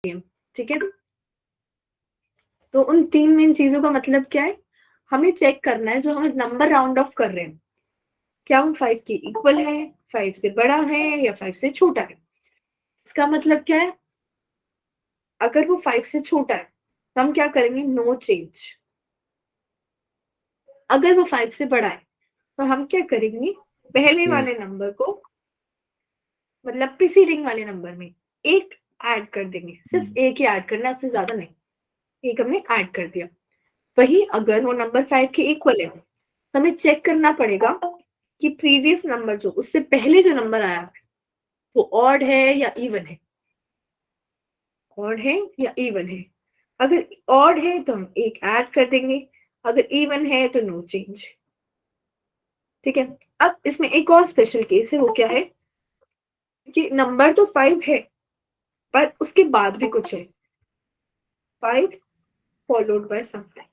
ठीक है। तो उन 3 मेन चीजों का मतलब क्या है, हमें चेक करना है जो हम नंबर राउंड ऑफ कर रहे हैं क्या वो 5 के इक्वल है, 5 से बड़ा है या 5 से छोटा है। इसका मतलब क्या है, अगर वो 5 से छोटा है तो हम क्या करेंगे, नो चेंज। अगर वो 5 से बड़ा है तो हम क्या करेंगे, पहले वाले नंबर को मतलब प्रीसीडिंग वाले नंबर में एक ऐड कर देंगे, सिर्फ एक ही ऐड करना है, उससे ज्यादा नहीं, एक हमने ऐड कर दिया। वही अगर वो नंबर 5 के इक्वल है तो हमें चेक करना पड़ेगा कि प्रीवियस नंबर जो उससे पहले जो नंबर आया वो ऑड है या इवन है, ऑड है या इवन है। अगर ऑड है तो हम एक ऐड कर देंगे, अगर इवन है तो नो चेंज। ठीक है। अब इसमें एक और स्पेशल केस है, वो क्या है कि नंबर तो 5 है पर उसके बाद भी कुछ है, 5 फॉलोड बाय समथिंग।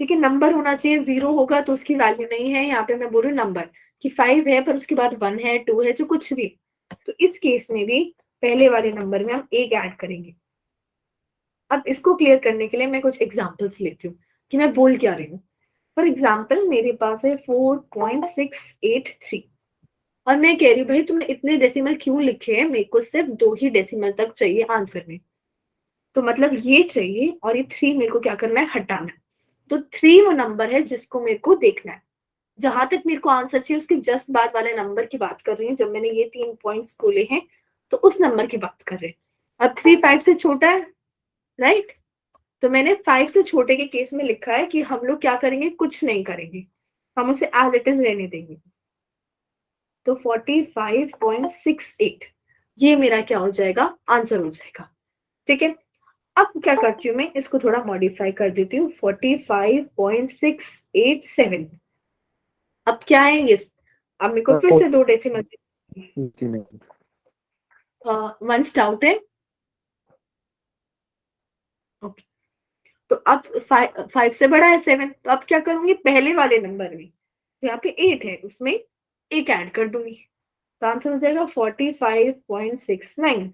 ठीक है, नंबर होना चाहिए, 0 होगा तो उसकी वैल्यू नहीं है। यहाँ पे मैं बोल रही हूँ नंबर कि 5 है पर उसके बाद 1 है, 2 है, जो कुछ भी। तो इस केस में भी पहले वाले नंबर में हम एक ऐड करेंगे। अब इसको क्लियर करने के लिए मैं कुछ एग्जांपल्स लेती हूँ कि मैं बोल क्या रही हूँ। फॉर एग्जाम्पल मेरे पास है 4.683 और मैं कह रही हूँ भाई तुमने इतने डेसिमल क्यों लिखे हैं, मेरे को सिर्फ 2 ही डेसिमल तक चाहिए आंसर में। तो मतलब ये चाहिए और ये 3 मेरे को क्या करना है, हटाना है। तो 3 वो नंबर है जिसको मेरे को देखना है। जहां तक मेरे को आंसर चाहिए उसके जस्ट बाद वाले नंबर की बात कर रही हूँ, जब मैंने ये 3 पॉइंट्स बोले हैं तो उस नंबर की बात कर रहे हैं। अब 3 5 से छोटा है, राइट। तो मैंने 5 से छोटे के केस में लिखा है कि हम लोग क्या करेंगे, कुछ नहीं करेंगे, हम उसे एज इट इज रहने देंगे। तो 45.68 ये मेरा क्या हो जाएगा, आंसर हो जाएगा। ठीक है। अब क्या करती हूँ मैं, इसको थोड़ा मॉडिफाई कर देती हूँ, 45.687। अब क्या है ये, अब मेरे को फिर से 2 डेसिमल वंस डाउट है। ओके। तो अब 5 से बड़ा है 7, तो अब क्या करूंगी, पहले वाले नंबर में तो यहाँ पे 8 है उसमें एक ऐड कर दूंगी, तो आंसर हो जाएगा 45.69,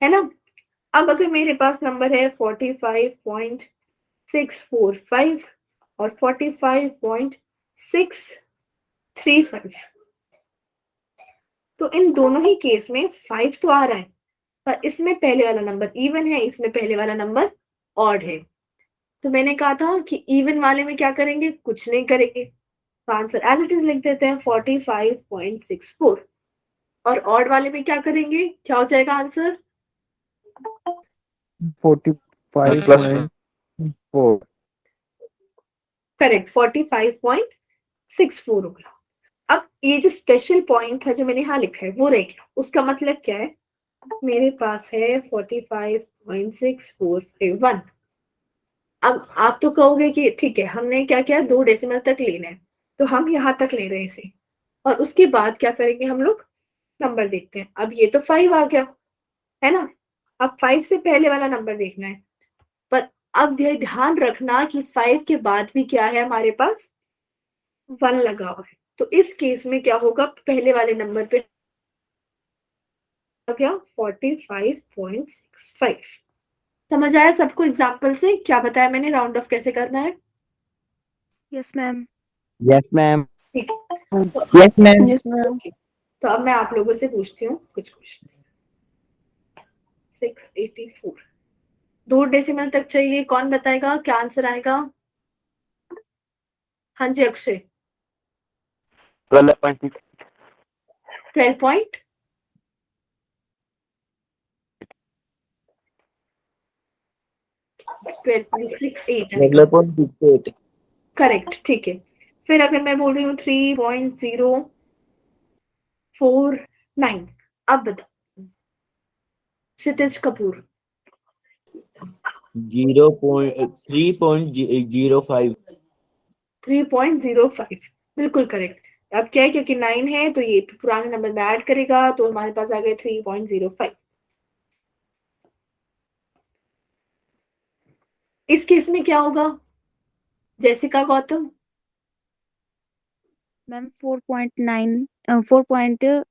है ना। अब अगर मेरे पास नंबर है 45.645 और 45.635, तो इन दोनों ही केस में 5 तो आ रहा है पर इसमें पहले वाला नंबर इवन है, इसमें पहले वाला नंबर ऑड है। तो मैंने कहा था कि इवन वाले में क्या करेंगे, कुछ नहीं करेंगे, तो आंसर एज इट इज लिख देते हैं 45.64। और ऑड वाले में क्या करेंगे, क्या हो जाएगा आंसर, 45.4। करेक्ट, 45.64 होगा। अब ये जो स्पेशल पॉइंट था जो मैंने यहाँ लिखा है वो रह गया, उसका मतलब क्या है, मेरे पास है 45.6451। अब आप तो कहोगे कि ठीक है हमने क्या किया, 2 डेसिमल तक लेना है तो हम यहाँ तक ले रहे हैं इसे, और उसके बाद क्या करेंगे हम लोग, नंबर देखते हैं। अब ये तो 5 आ गया, है ना। अब 5 से पहले वाला नंबर देखना है, पर अब ये ध्यान रखना कि 5 के बाद भी क्या है हमारे पास, 1 लगा हुआ है। तो इस केस में क्या होगा, पहले वाले नंबर पे आ गया 45.65। समझ आया सबको एग्जाम्पल से क्या बताया मैंने, राउंड ऑफ कैसे करना है। Yes ma'am. Yes ma'am. ठीक है। तो यस मैम। Yes ma'am. तो अब मैं आप लोगों से पूछती हूँ कुछ क्वेश्चन। 684 2 डेसिमल तक चाहिए, कौन बताएगा क्या आंसर आएगा। हाँ जी अक्षय। 12.6। 12 पॉइंट 12.68 आएगा, 12.68। करेक्ट। ठीक है। फिर अगर मैं बोल रही हूँ 3.049, अब बताओ क्षितिज कपूर। 3.05। 3.05 बिल्कुल करेक्ट। अब क्या है, क्योंकि 9 है तो ये पुराने नंबर में ऐड करेगा तो हमारे पास आ गया 3.05। इस केस में क्या होगा, जैसिका गौतम। मैम 4.9 4.9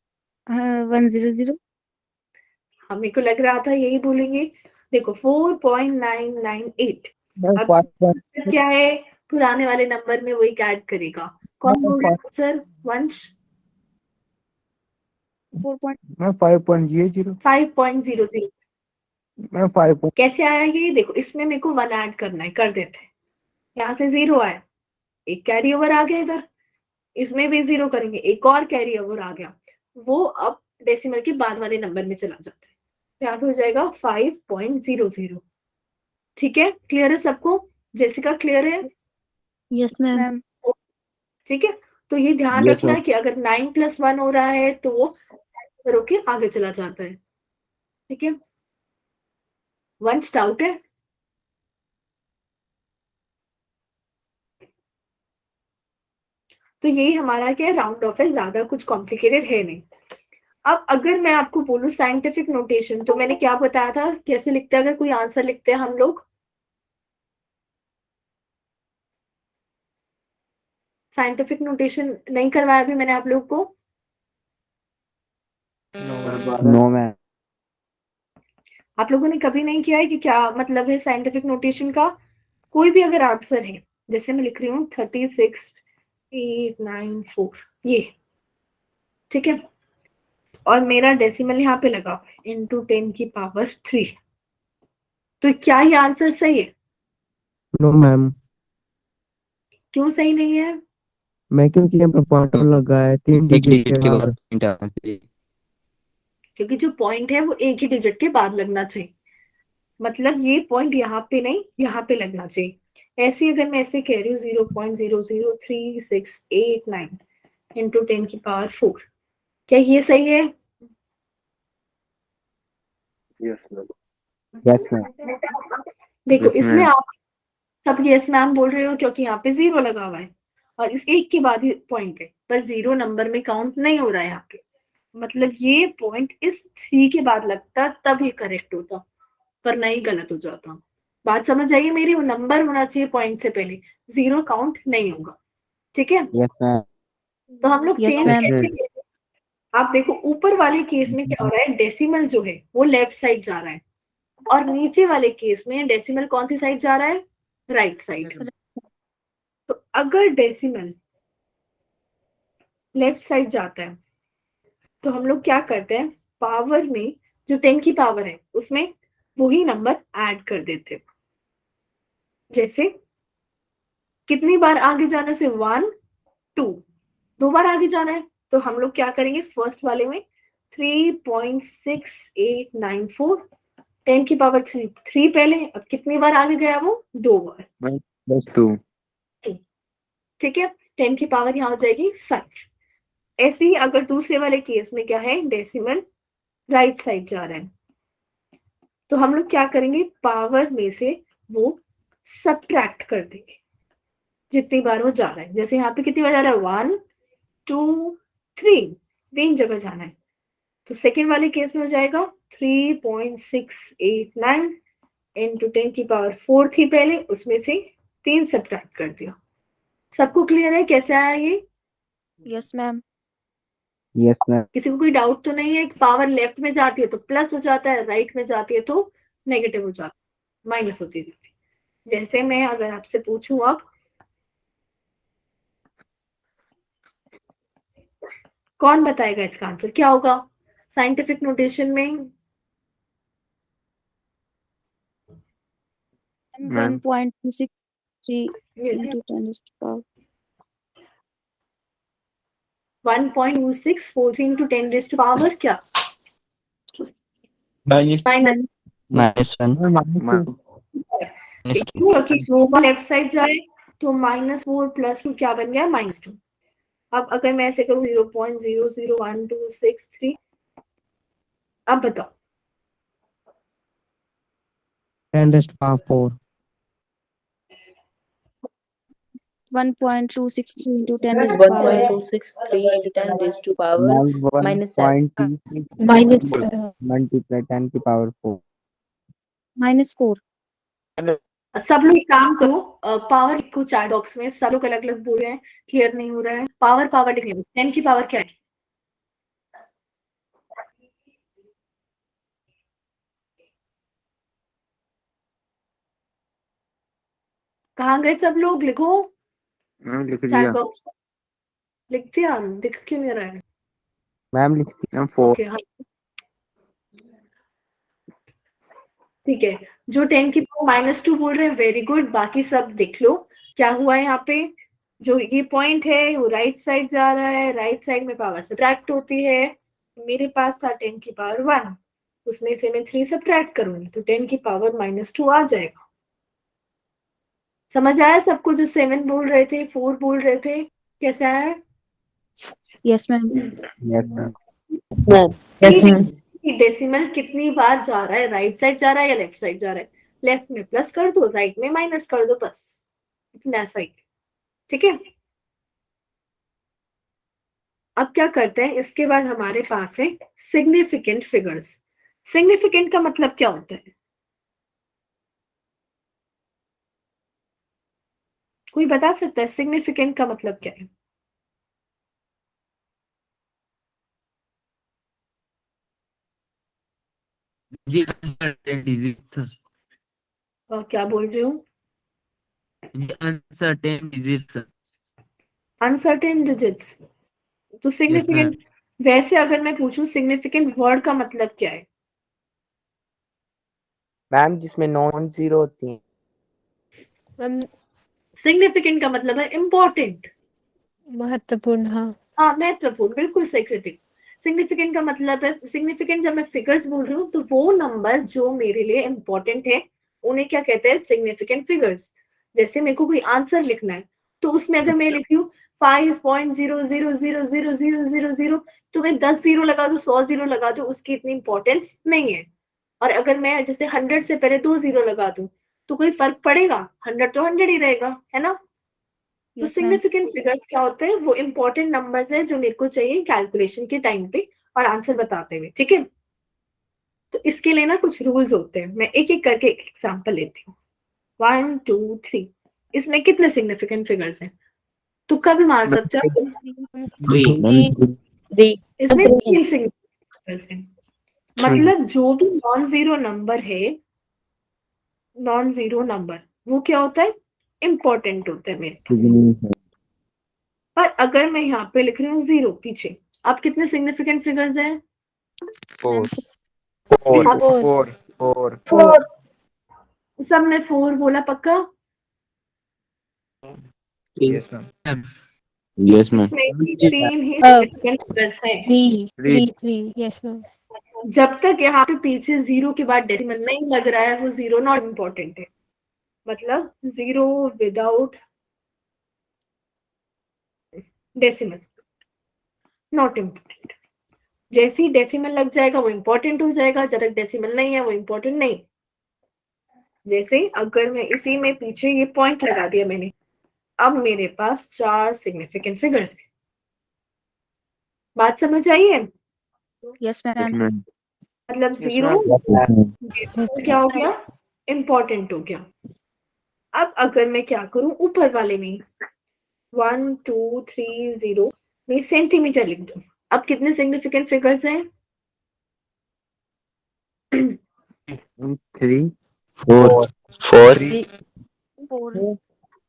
100. हमें को लग रहा था यही बोलेंगे। देखो 4.998। मैम अब 5. क्या है, पुराने वाले नंबर में वही ऐड करेगा। कौन बोल रहा है आंसर? वंश 4. मैम 5.00. 5.00। मैम 5. कैसे आया ये? देखो इसमें मेरे को 1 ऐड करना है, कर देते हैं। यहाँ से 0 आया, एक कैरी ओवर आ गया इधर, इसमें भी 0 करेंगे, एक और कैरी ओवर आ गया, वो अब डेसिमल के बाद वाले नंबर में चला जाता है। यहाँ पे हो जाएगा 5.00। ठीक है, क्लियर है सबको? जेसिका क्लियर है? Yes Yes, ma'am. ma'am. ठीक है, तो ये ध्यान Yes, रखना ma'am. है कि अगर 9+1 हो रहा है तो वो करो के आगे चला जाता है। ठीक है, वंस डाउट है? तो यही हमारा क्या है, राउंड ऑफ है, ज्यादा कुछ कॉम्प्लिकेटेड है नहीं। अब अगर मैं आपको बोलूं साइंटिफिक नोटेशन, तो मैंने क्या बताया था कैसे लिखते हैं अगर कोई आंसर लिखते हैं हम लोग? साइंटिफिक नोटेशन नहीं करवाया अभी मैंने आप लोग को? No ma'am. आप लोगों ने कभी नहीं किया है कि क्या मतलब है साइंटिफिक नोटेशन का? कोई भी अगर आंसर है, जैसे मैं लिख रही हूँ 36.894, ये ठीक है, और मेरा डेसिमल यहाँ पे लगा हुआ है इंटू 10⁻3, तो क्या ये आंसर सही है? No ma'am. क्यों सही नहीं है? मैं क्योंकि यहाँ पे पॉइंट लगा है 3 एक डिजिट डिजिट के के बाद. बाद पॉइंट आना चाहिए। क्योंकि जो पॉइंट है वो एक ही डिजिट के बाद लगना चाहिए, मतलब ये पॉइंट यहाँ पे नहीं यहाँ पे लगना चाहिए। ऐसे अगर मैं ऐसे कह रही हूँ 0.00368 इंटू 10⁻4, क्या ये सही है? Yes ma'am. देखो Yes, इसमें ma'am. आप सब यस मैम बोल रहे हो क्योंकि यहाँ पे 0 लगा हुआ है और इस एक के बाद ही पॉइंट है, पर 0 नंबर में काउंट नहीं हो रहा है यहाँ पे, मतलब ये पॉइंट इस 3 के बाद लगता तब ये करेक्ट होता, पर नहीं, गलत हो जाता। बात समझ आइए मेरी? वो नंबर होना चाहिए पॉइंट से पहले, 0 काउंट नहीं होगा। ठीक है, यस मैम. तो हम लोग Yes, चेंज ma'am. कैसे करें? आप देखो ऊपर वाले केस में क्या हो रहा है, डेसिमल जो है वो लेफ्ट साइड जा रहा है, और नीचे वाले केस में डेसिमल कौन सी साइड जा रहा है? Right side. तो अगर डेसिमल लेफ्ट साइड जाता है तो हम लोग क्या करते हैं, पावर में जो 10 की पावर है उसमें वही नंबर ऐड कर देते हैं। जैसे कितनी बार आगे जाने से, 1 2, 2 बार आगे जाना है, तो हम लोग क्या करेंगे, फर्स्ट वाले में 3.6894, 10 की पावर 3 पहले, अब कितनी बार आगे गया वो? 2 बार। बस 2. ठीक है, 10 की पावर यहाँ हो जाएगी 5। ऐसे ही अगर दूसरे वाले केस में क्या है, डेसिमल राइट साइड जा रहा है, तो हम लोग क्या करेंगे, पावर में से वो सब्ट्रैक्ट कर देंगे जितनी बार वो जा रहा है। जैसे यहाँ पे कितनी बार जा रहा है, 1 2 3, 3 जगह जाना है, तो सेकेंड वाले केस में हो जाएगा 3.689 इंटू 10 की पावर 4 थी पहले, उसमें से 3 सब्ट्रैक्ट कर दिया। सबको क्लियर है कैसे आया ये? Yes, ma'am. Yes ma'am. किसी को कोई डाउट तो नहीं है? पावर लेफ्ट में जाती है तो प्लस हो जाता है, राइट में जाती है तो नेगेटिव हो जाता है, माइनस होती जाती है। जैसे मैं अगर आपसे पूछूं अब, कौन बताएगा इसका आंसर क्या होगा साइंटिफिक नोटेशन में? Ma'am. 1.263 Yes. into 10 raised to power. 1.2643 into 10 raised to power क्या? Minus minus. -1. क्योंकि 2 लेफ्ट साइड जाए तो -4 + 2 क्या बन गया, -2। अब अगर मैं ऐसे करूँ 0.001263, अब बताओ 10⁻4. 1.263 into 10 raised to power. 1.263 into 10 raised to power minus 7. Minus multiply 10 की पावर 4. -4. सब लोग एक काम करो, पावर को चैट बॉक्स में सब लोग अलग अलग बोल रहे हैं, क्लियर नहीं हो रहा है, पावर पावर लिखने में 10 की पावर क्या है? कहाँ गए सब लोग? लिखो मैम लिख चैट दिया। बॉक्स में। लिख दिया? दिख क्यों नहीं रहा है? मैम लिख मैम 4। ओके हाँ ठीक है। जो 10 की पावर -2 बोल रहे हैं वेरी गुड। बाकी सब देख लो क्या हुआ है यहाँ पे। जो ये पॉइंट है वो राइट साइड जा रहा है, राइट साइड में पावर सब्ट्रैक्ट होती है। मेरे पास था 10 की पावर 1, उसमें से मैं 3 सब्ट्रैक्ट करूंगी तो 10 की पावर -2 आ जाएगा। समझ आया सबको? जो 7 बोल रहे थे, 4 बोल रहे थे, कैसे आया? Yes ma'am. Yes ma'am. Decimal कितनी बार जा रहा है? राइट साइड जा रहा है या लेफ्ट साइड जा रहा है? लेफ्ट में प्लस कर दो, राइट में माइनस कर दो, बस इतना सा ही। ठीक है। अब क्या करते हैं, इसके बाद हमारे पास है सिग्निफिकेंट फिगर्स। सिग्निफिकेंट का मतलब क्या होता है? कोई बता सकता है सिग्निफिकेंट का मतलब क्या है? जी uncertain digits और क्या बोल रही हूँ? जी uncertain digits अनसर्टेन डिजिट्स। तो yes सिग्निफिकेंट, वैसे अगर मैं पूछूं सिग्निफिकेंट वर्ड का मतलब क्या है? मैम जिसमें नॉन जीरो होती है। सिग्निफिकेंट का मतलब है इम्पोर्टेंट, महत्वपूर्ण। हाँ, हाँ महत्वपूर्ण, बिल्कुल सही कृतिक। सिग्निफिकेंट का मतलब है, सिग्निफिकेंट जब मैं फिगर्स बोल रही हूँ तो वो नंबर जो मेरे लिए इम्पोर्टेंट है उन्हें क्या कहते हैं? Significant figures. जैसे मेरे को कोई आंसर लिखना है तो उसमें अगर मैं लिखी हूँ 5.0000000, तो मैं 10 जीरो लगा दूं, 100 जीरो लगा दूं, उसकी इतनी इंपॉर्टेंस नहीं है। और अगर मैं जैसे 100 से पहले 2 जीरो लगा दूं तो कोई फर्क पड़ेगा? 100 तो 100 ही रहेगा, है ना? तो यस मैम। सिग्निफिकेंट फिगर्स क्या होते हैं? वो इंपॉर्टेंट नंबर्स है जो मेरे को चाहिए कैलकुलेशन के टाइम पे और आंसर बताते हुए। ठीक है। तो इसके लिए ना कुछ रूल्स होते हैं, मैं एक एक करके एक एग्जांपल लेती हूँ। 1 2 3। इसमें कितने सिग्निफिकेंट फिगर्स हैं? तुक्का भी मार सकते हो आप। इसमें 3 सिग्निफिकेंट फिगर्स हैं। मतलब जो भी नॉन जीरो नंबर है, नॉन जीरो नंबर, वो क्या होता है? इंपॉर्टेंट होता है मेरे पास। पर अगर मैं यहाँ पे लिख रही हूँ 0 पीछे, अब कितने सिग्निफिकेंट फिगर्स हैं? 4 4 सब में 4 बोला पक्का? Yes ma'am. yes ma'am इसमें 3 ही सिग्निफिकेंट फिगर्स हैं। 3 यस मैम। जब तक यहाँ पे पीछे 0 के बाद डेसिमल नहीं लग रहा है वो 0 नॉट इम्पोर्टेंट है। मतलब 0 विदाउट डेसिमल नॉट इम्पोर्टेंट। जैसे ही डेसिमल लग जाएगा वो इम्पोर्टेंट हो जाएगा, जब तक डेसिमल नहीं है वो इम्पोर्टेंट नहीं। जैसे अगर मैं इसी में पीछे ये पॉइंट लगा दिया मैंने, अब मेरे पास 4 सिग्निफिकेंट फिगर्स हैं। बात समझ आई है? Yes ma'am. मतलब Yes, 0 Yes, क्या हो गया? इम्पोर्टेंट हो गया। अब अगर मैं क्या करूं, ऊपर वाले में 1 2 3 0 मैं सेंटीमीटर लिख दूं। अब कितने सिग्निफिकेंट फिगर्स हैं? 3 4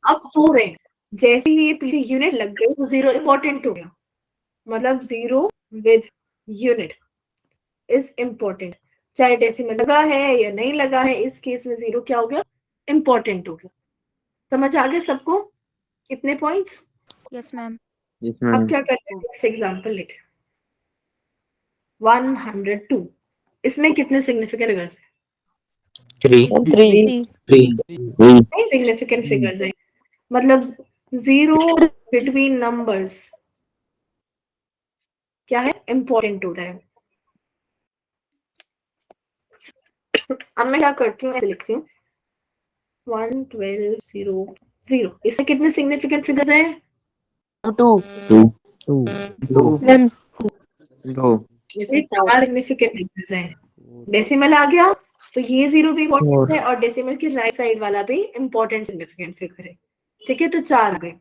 अब 4 है। जैसे ही ये पीछे यूनिट लग गई तो 0 इम्पोर्टेंट हो गया। मतलब 0 विद यूनिट इज इम्पोर्टेंट, चाहे डेसिमल लगा है या नहीं लगा है, इस केस में 0 क्या हो गया? इम्पोर्टेंट हो गया। समझ आ गया सबको? कितने पॉइंट्स? Yes ma'am. अब क्या करते हैं, नेक्स्ट एग्जांपल लेते हैं। 102। इसमें कितने सिग्निफिकेंट फिगर्स हैं? 3 नहीं सिग्निफिकेंट फिगर्स हैं, मतलब 0 बिटवीन नंबर्स क्या है? इम्पोर्टेंट होता है। अब मैं क्या करती हूँ, ऐसे लिखती हूँ 1 12 0 0। इसमें कितने सिग्निफिकेंट फिगर्स हैं? 2 मैम। 2 इसमें 4 सिग्निफिकेंट फिगर्स हैं। डेसिमल आ गया तो ये 0 भी इम्पोर्टेंट है और डेसिमल के राइट साइड वाला भी इम्पोर्टेंट सिग्निफिकेंट फिगर है। ठीक है, तो 4 आ गए।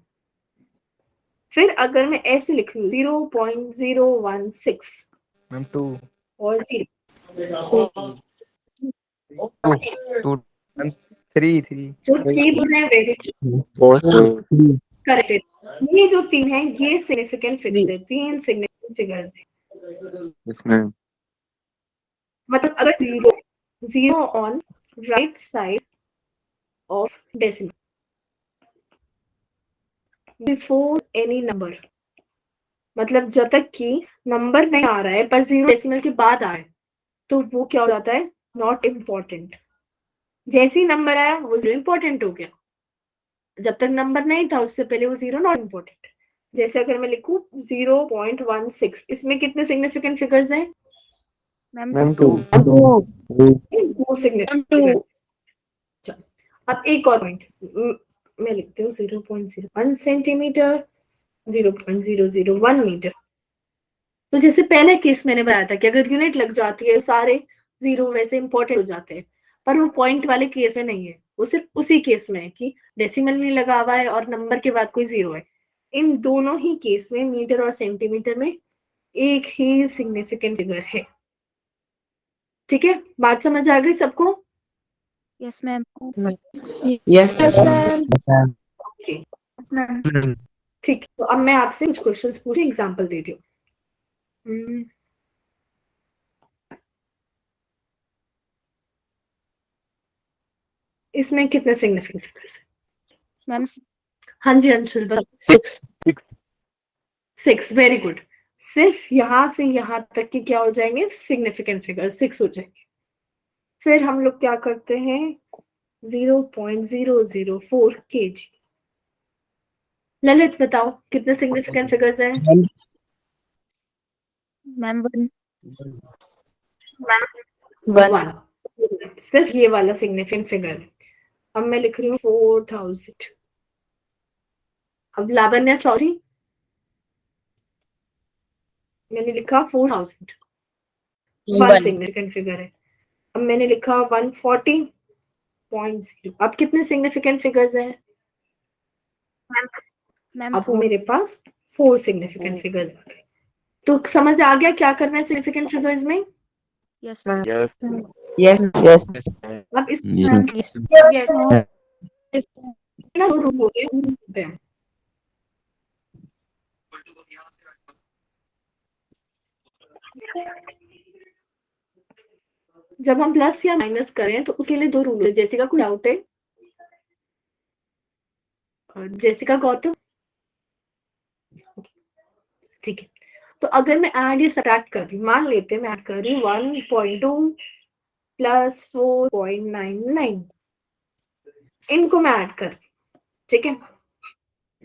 फिर अगर मैं ऐसे लिख लूं 0.016 मैम 2 और 0, 3 जो 3 बोल रहे हैं वेरी Four. करेक्ट। ये जो 3 है ये सिग्निफिकेंट फिगर्स है, 3 सिग्निफिकेंट फिगर्स है। Yes, ma'am. मतलब अगर zero on right side of decimal before any number, मतलब जब तक कि नंबर नहीं आ रहा है पर जीरो डेसिमल के बाद आ रहा है तो वो क्या हो जाता है, नॉट इम्पोर्टेंट। जैसे ही नंबर आया वो जीरो इम्पोर्टेंट हो गया, जब तक नंबर नहीं था उससे पहले वो जीरो नॉट इम्पोर्टेंट। जैसे अगर मैं लिखूं 0.16, इसमें कितने सिग्निफिकेंट फिगर्स हैं? मैम मैम टू 2 दो सिग्निफिकेंट फिगर्स। अब एक और पॉइंट मैं लिखती हूँ 0.01 सेंटीमीटर, 0.001 मीटर। तो जैसे पहले केस मैंने बताया था कि अगर यूनिट लग जाती है सारे जीरो वैसे इंपॉर्टेंट हो जाते हैं, पर वो पॉइंट वाले केस में नहीं है, वो सिर्फ उसी केस में है कि डेसिमल नहीं लगा हुआ है और नंबर के बाद कोई जीरो है। इन दोनों ही केस में मीटर और सेंटीमीटर में एक ही सिग्निफिकेंट फिगर है। ठीक है, बात समझ आ गई सबको? Yes ma'am Yes. Ma'am okay, Ma'am. ठीक। तो अब मैं आपसे कुछ क्वेश्चंस पूछे, एग्जांपल देती हूँ। इसमें कितने सिग्निफिकेंट फिगर्स है? मैम हाँ जी अंशुल बताओ। 6. 6, वेरी गुड। सिर्फ यहाँ से यहाँ तक के क्या हो जाएंगे, सिग्निफिकेंट फिगर 6 हो जाएंगे। फिर हम लोग क्या करते हैं, 0.004 kg। ललित बताओ कितने सिग्निफिकेंट फिगर्स हैं? मैम वन 1, सिर्फ ये वाला सिग्निफिकेंट फिगर है। अब मैं लिख रही हूँ 4000। अब लावण्या चौधरी, मैंने लिखा 4000, 1 सिग्निफिकेंट फिगर है। अब मैंने लिखा 140.0। अब कितने सिग्निफिकेंट फिगर्स हैं? मैम अब फोर मेरे पास 4 सिग्निफिकेंट फिगर्स आ गए। तो समझ आ गया क्या करना है सिग्निफिकेंट फिगर्स में? Yes ma'am Yes. Yes. Yes. अब इस Yes, ma'am. ना दो रूल होते हैं। जब हम प्लस या माइनस करें तो उसके लिए दो रूल है। जैसिका कोई डाउट है? जैसिका गौतम, ठीक है। तो अगर मैं ऐड या सब्ट्रैक्ट कर रही हूँ, मान लेते हैं मैं ऐड कर रही हूँ 1.2 प्लस 4.99, इनको मैं ऐड कर रही हूँ, ठीक है।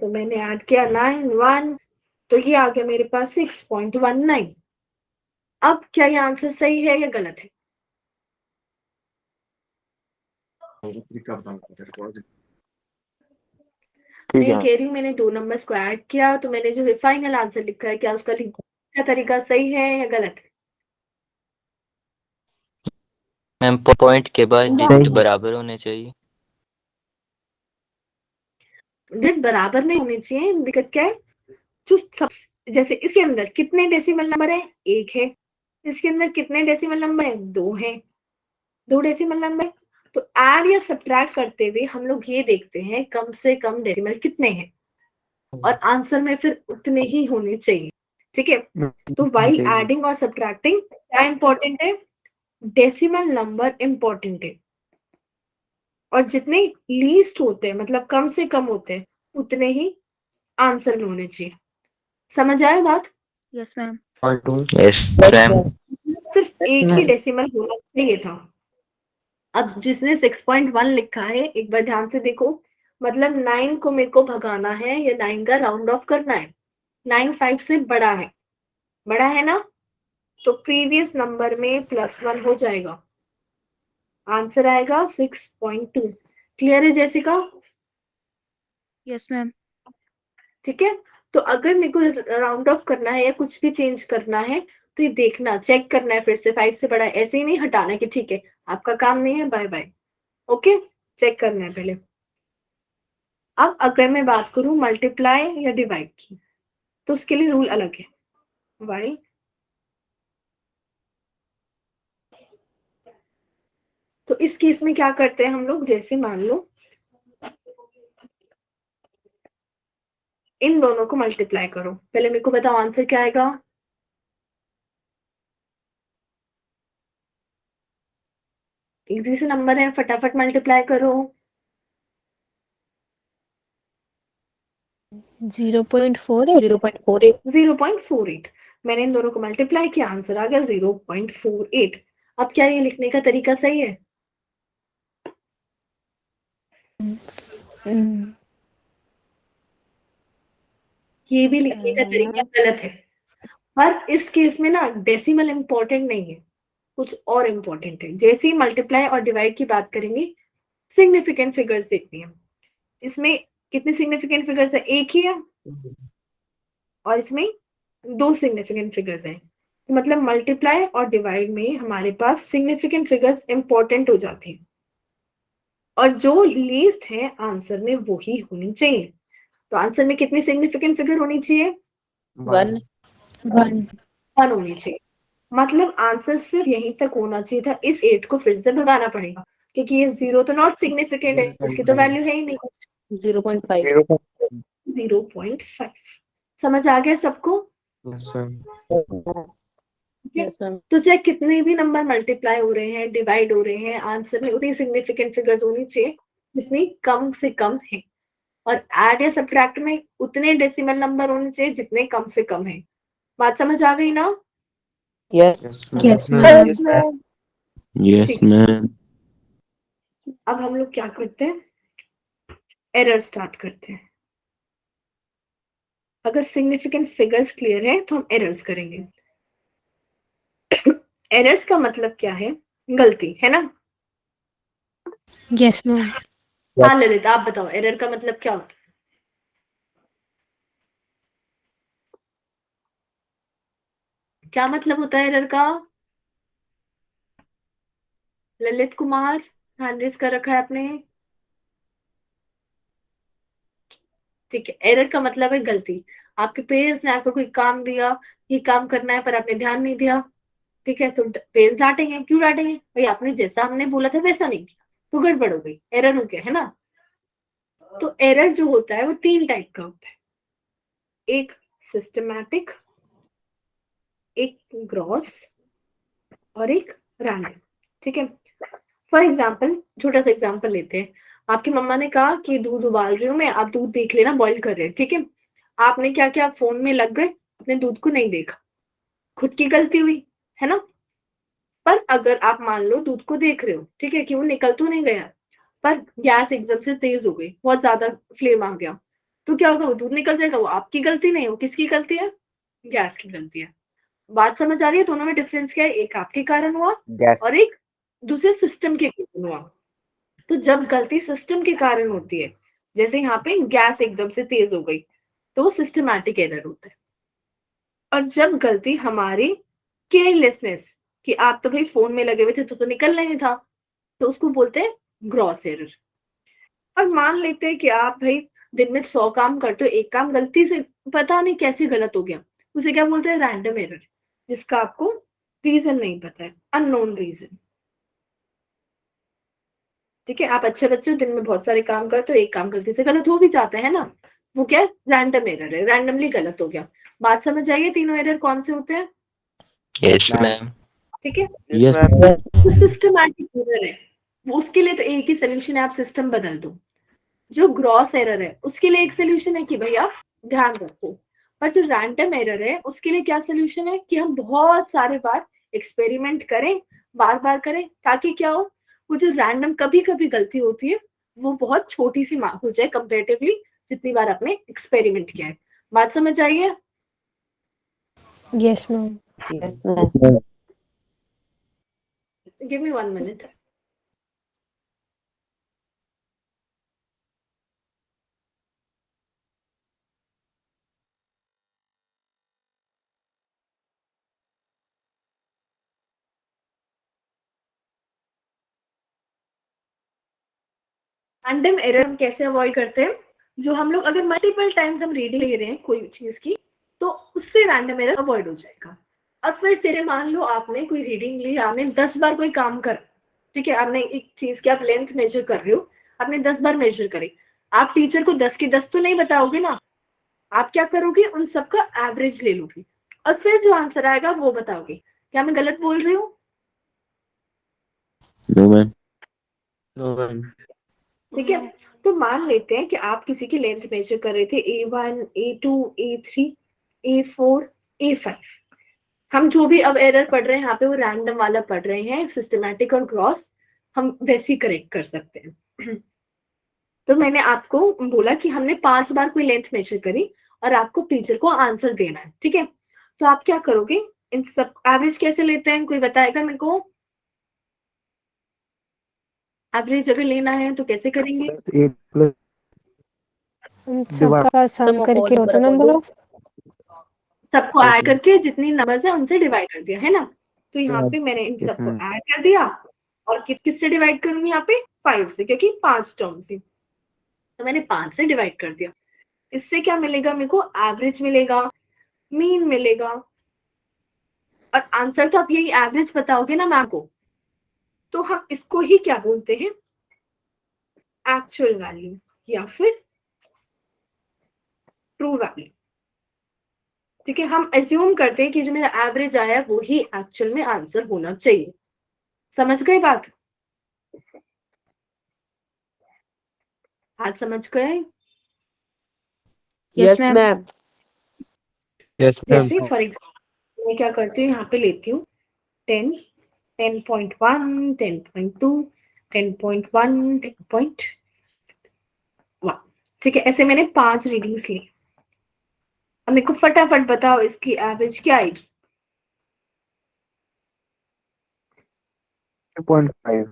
तो मैंने ऐड किया 9 1, तो ये आ गया मेरे पास 6.19। अब क्या ये आंसर सही है या गलत है? ठीक मैं है कह रही हूँ मैंने दो नंबर्स को ऐड किया तो मैंने जो फाइनल आंसर लिखा है क्या उसका लिखने का तरीका सही है या गलत है? मैम पॉइंट के बाद डिजिट बराबर होने चाहिए। डिजिट बराबर नहीं होने चाहिए, दिक्कत क्या है, जो सब जैसे इसके अंदर कितने डेसिमल नंबर है, एक है। इसके अंदर कितने डेसिमल नंबर है, दो है, दो डेसिमल नंबर। तो ऐड या सब्ट्रैक्ट करते हुए हम लोग ये देखते हैं कम से कम डेसिमल कितने हैं और आंसर में फिर उतने ही होने चाहिए, ठीक है। तो वाइल एडिंग और सब्ट्रैक्टिंग क्या इंपॉर्टेंट है, डेसिमल नंबर इंपॉर्टेंट है। और जितने लीस्ट होते हैं मतलब कम से कम होते हैं उतने ही आंसर में होने चाहिए। समझ आया बात? Yes ma'am yes ma'am. सिर्फ एक ही डेसिमल होना चाहिए था। अब जिसने 6.1 लिखा है एक बार ध्यान से देखो, मतलब 9 को मेरे को भगाना है या 9 का राउंड ऑफ करना है। 9 5 से बड़ा है, बड़ा है ना, तो प्रीवियस नंबर में +1 हो जाएगा, आंसर आएगा 6.2। क्लियर है जैसिका? यस मैम ठीक है। तो अगर मेरे को राउंड ऑफ करना है या कुछ भी चेंज करना है तो ये देखना चेक करना है फिर से 5 से बड़ा है, ऐसे ही नहीं हटाना कि ठीक है आपका काम नहीं है बाय बाय। ओके, चेक करना है पहले। अब अगर मैं बात करूं मल्टीप्लाई या डिवाइड की तो उसके लिए रूल अलग है। वाई तो इस केस में क्या करते हैं हम लोग, जैसे मान लो इन दोनों को मल्टीप्लाई करो। पहले मेरे को बताओ आंसर क्या आएगा। इजी से नंबर है, फटाफट मल्टीप्लाई करो। 0.48 0.48। मैंने इन दोनों को मल्टीप्लाई किया, आंसर आ गया 0.48। अब क्या ये लिखने का तरीका सही है? ये भी लिखने का तरीका गलत है। पर इस केस में ना डेसिमल इंपॉर्टेंट नहीं है, कुछ और इम्पोर्टेंट है। जैसे ही मल्टीप्लाई और डिवाइड की बात करेंगे, सिग्निफिकेंट फिगर्स देखनी है। इसमें कितने सिग्निफिकेंट फिगर्स है? एक ही है, और इसमें 2 सिग्निफिकेंट फिगर्स हैं। तो मतलब मल्टीप्लाई और डिवाइड में हमारे पास सिग्निफिकेंट फिगर्स इंपॉर्टेंट हो जाती हैं, और जो लीस्ट है आंसर में वो ही होनी चाहिए। तो आंसर में कितनी सिग्निफिकेंट फिगर होनी चाहिए? 1 1 होनी चाहिए। मतलब आंसर सिर्फ यहीं तक होना चाहिए था। इस 8 को फिर से भगाना पड़ेगा, क्योंकि ये 0 तो नॉट सिग्निफिकेंट है, इसकी तो वैल्यू है ही नहीं कुछ। 0.5 0.5। समझ आ गया सबको? yes ma'am तो चाहे कितने भी नंबर मल्टीप्लाई हो रहे हैं, डिवाइड हो रहे हैं, आंसर में उतनी सिग्निफिकेंट फिगर्स होनी चाहिए जितनी कम से कम है, और ऐड या सब्ट्रैक्ट में उतने डेसिमल नंबर होने चाहिए जितने कम से कम है। बात समझ आ गई ना? Yes, ma'am. Yes, ma'am. अब हम लोग क्या करते हैं, एरर स्टार्ट करते हैं। अगर सिग्निफिकेंट फिगर्स क्लियर है तो हम एरर्स करेंगे। एरर्स का मतलब क्या है? गलती, है ना? Yes, ma'am. हाँ ललित, आप बताओ एरर का मतलब क्या होता है? क्या मतलब होता है एरर का? ललित कुमार, हैंड रेज कर रखा है आपने। ठीक है, एरर का मतलब है गलती। आपके पेरेंट्स ने आपको कोई काम दिया, ये काम करना है, पर आपने ध्यान नहीं दिया। ठीक है, तो पेरेंट्स डांटेंगे। क्यों डांटेंगे? भाई आपने जैसा हमने बोला था वैसा नहीं किया, तो गड़बड़ हो गई, एरर हो गया, है ना? तो एरर जो होता है वो 3 टाइप का होता है, एक सिस्टमैटिक, एक ग्रॉस, और एक रैंडम। ठीक है, फॉर एग्जाम्पल छोटा सा एग्जाम्पल लेते हैं। आपकी मम्मा ने कहा कि दूध उबाल रही हूँ मैं, आप दूध देख लेना, बॉईल कर रहे हैं। ठीक है, आपने क्या किया, फोन में लग गए, अपने दूध को नहीं देखा, खुद की गलती हुई, है ना? पर अगर आप मान लो दूध को देख रहे हो, ठीक है, कि वो निकल तो नहीं गया, पर गैस एकदम से तेज हो गई, बहुत ज्यादा फ्लेम आ गया, तो क्या होगा, वो दूध निकल जाएगा। वो आपकी गलती नहीं, वो किसकी गलती है? गैस की गलती है। बात समझ आ रही है? दोनों में डिफरेंस क्या है? एक आपके कारण हुआ गैस और एक दूसरे सिस्टम के कारण हुआ। तो जब गलती सिस्टम के कारण होती है, जैसे यहाँ पे गैस एकदम से तेज हो गई, तो वो सिस्टमैटिक एरर होता है। और जब गलती हमारी केयरलेसनेस, कि आप तो भाई फोन में लगे हुए थे तो निकल नहीं था, तो उसको बोलते हैं ग्रॉस एरर। और मान लेते हैं कि आप भाई दिन में 100 काम करते हो, एक काम गलती से पता नहीं कैसे गलत हो गया, उसे क्या बोलते हैं? रैंडम एरर, जिसका आपको रीजन नहीं पता है, अननोन रीजन। ठीक है, आप अच्छे बच्चे दिन में बहुत सारे काम करते हो, एक काम गलती से गलत हो भी जाता है ना, वो क्या है? रैंडम एरर है, रैंडमली गलत हो गया। बात समझ आइए, तीनों एरर कौन से होते हैं? Yes ma'am. ठीक है, Yes, तो सिस्टमैटिक एरर है, वो उसके लिए तो एक ही सोल्यूशन है, आप सिस्टम बदल दो। जो ग्रॉस एरर है उसके लिए एक सोल्यूशन है कि भाई आप ध्यान रखो। पर जो रैंडम एरर है उसके लिए क्या सोल्यूशन है? कि हम बहुत सारे बार एक्सपेरिमेंट करें, बार बार करें, ताकि क्या हो, वो जो रैंडम कभी कभी गलती होती है वो बहुत छोटी सी हो जाए कंपेरेटिवली जितनी बार आपने एक्सपेरिमेंट किया है। बात समझ आई है? Yes, ma'am. yes ma'am give me 1 minute. Random error हम कैसे अवॉइड करते हैं? जो हम लोग अगर मल्टीपल टाइम्स हम रीडिंग ले रहे हैं कोई चीज की, तो उससे रैंडम एरर अवॉइड हो जाएगा। अब फिर जैसे मान लो आपने कोई रीडिंग ली, आपने 10 बार कोई काम करा, ठीक है, आपने एक चीज की आप लेंथ मेजर कर रहे हो, आपने 10 बार मेजर करी, आप टीचर को 10 की 10 तो नहीं बताओगे ना, आप क्या करोगे, उन सबका एवरेज ले लोगे और फिर जो आंसर आएगा वो बताओगे। क्या मैं गलत बोल रही हूँ? No ma'am. No, ma'am. ठीक है, तो मान लेते हैं कि आप किसी की लेंथ मेजर कर रहे थे A1, A2, A3, A4, A5। हम जो भी अब एरर पढ़ रहे हैं यहाँ पे वो रैंडम वाला पढ़ रहे हैं, सिस्टमैटिक और ग्रॉस हम वैसे ही करेक्ट कर सकते हैं। तो मैंने आपको बोला कि हमने 5 बार कोई लेंथ मेजर करी और आपको टीचर को आंसर देना है, ठीक है। तो आप क्या करोगे, इन सब एवरेज कैसे लेते हैं, कोई बताएगा मेरे को? एवरेज अगर लेना है तो कैसे करेंगे? 8 plus उन सबका सम करके होता नंबर ऑफ सबको ऐड करके जितनी नंबर्स है उनसे डिवाइड कर दिया, है ना। तो यहाँ पे मैंने इन Yes, सबको ma'am. ऐड कर दिया और किससे डिवाइड करूंगी यहाँ पे? 5 से, क्योंकि 5 टर्म से, तो मैंने 5 से डिवाइड कर दिया। इससे क्या मिलेगा मेरे को? एवरेज मिलेगा, मीन मिलेगा, और आंसर तो आप यही एवरेज बताओगे ना मैम को, तो हम इसको ही क्या बोलते हैं? एक्चुअल वैल्यू या फिर ट्रू वैल्यू। ठीक है, हम एज्यूम करते हैं कि जो मेरा एवरेज आया वो ही एक्चुअल में आंसर होना चाहिए। समझ गए बात? आज समझ गए? Yes, ma'am. Yes, ma'am. जैसे फॉर एग्जाम्पल मैं क्या करती हूँ, यहाँ पे लेती हूँ 10, 10.1, 10.2, 10.1, 10.1। ठीक है, ऐसे मैंने 5 रीडिंग्स ली। अब मेरे को फटाफट बताओ इसकी एवरेज क्या आएगी? 2.5.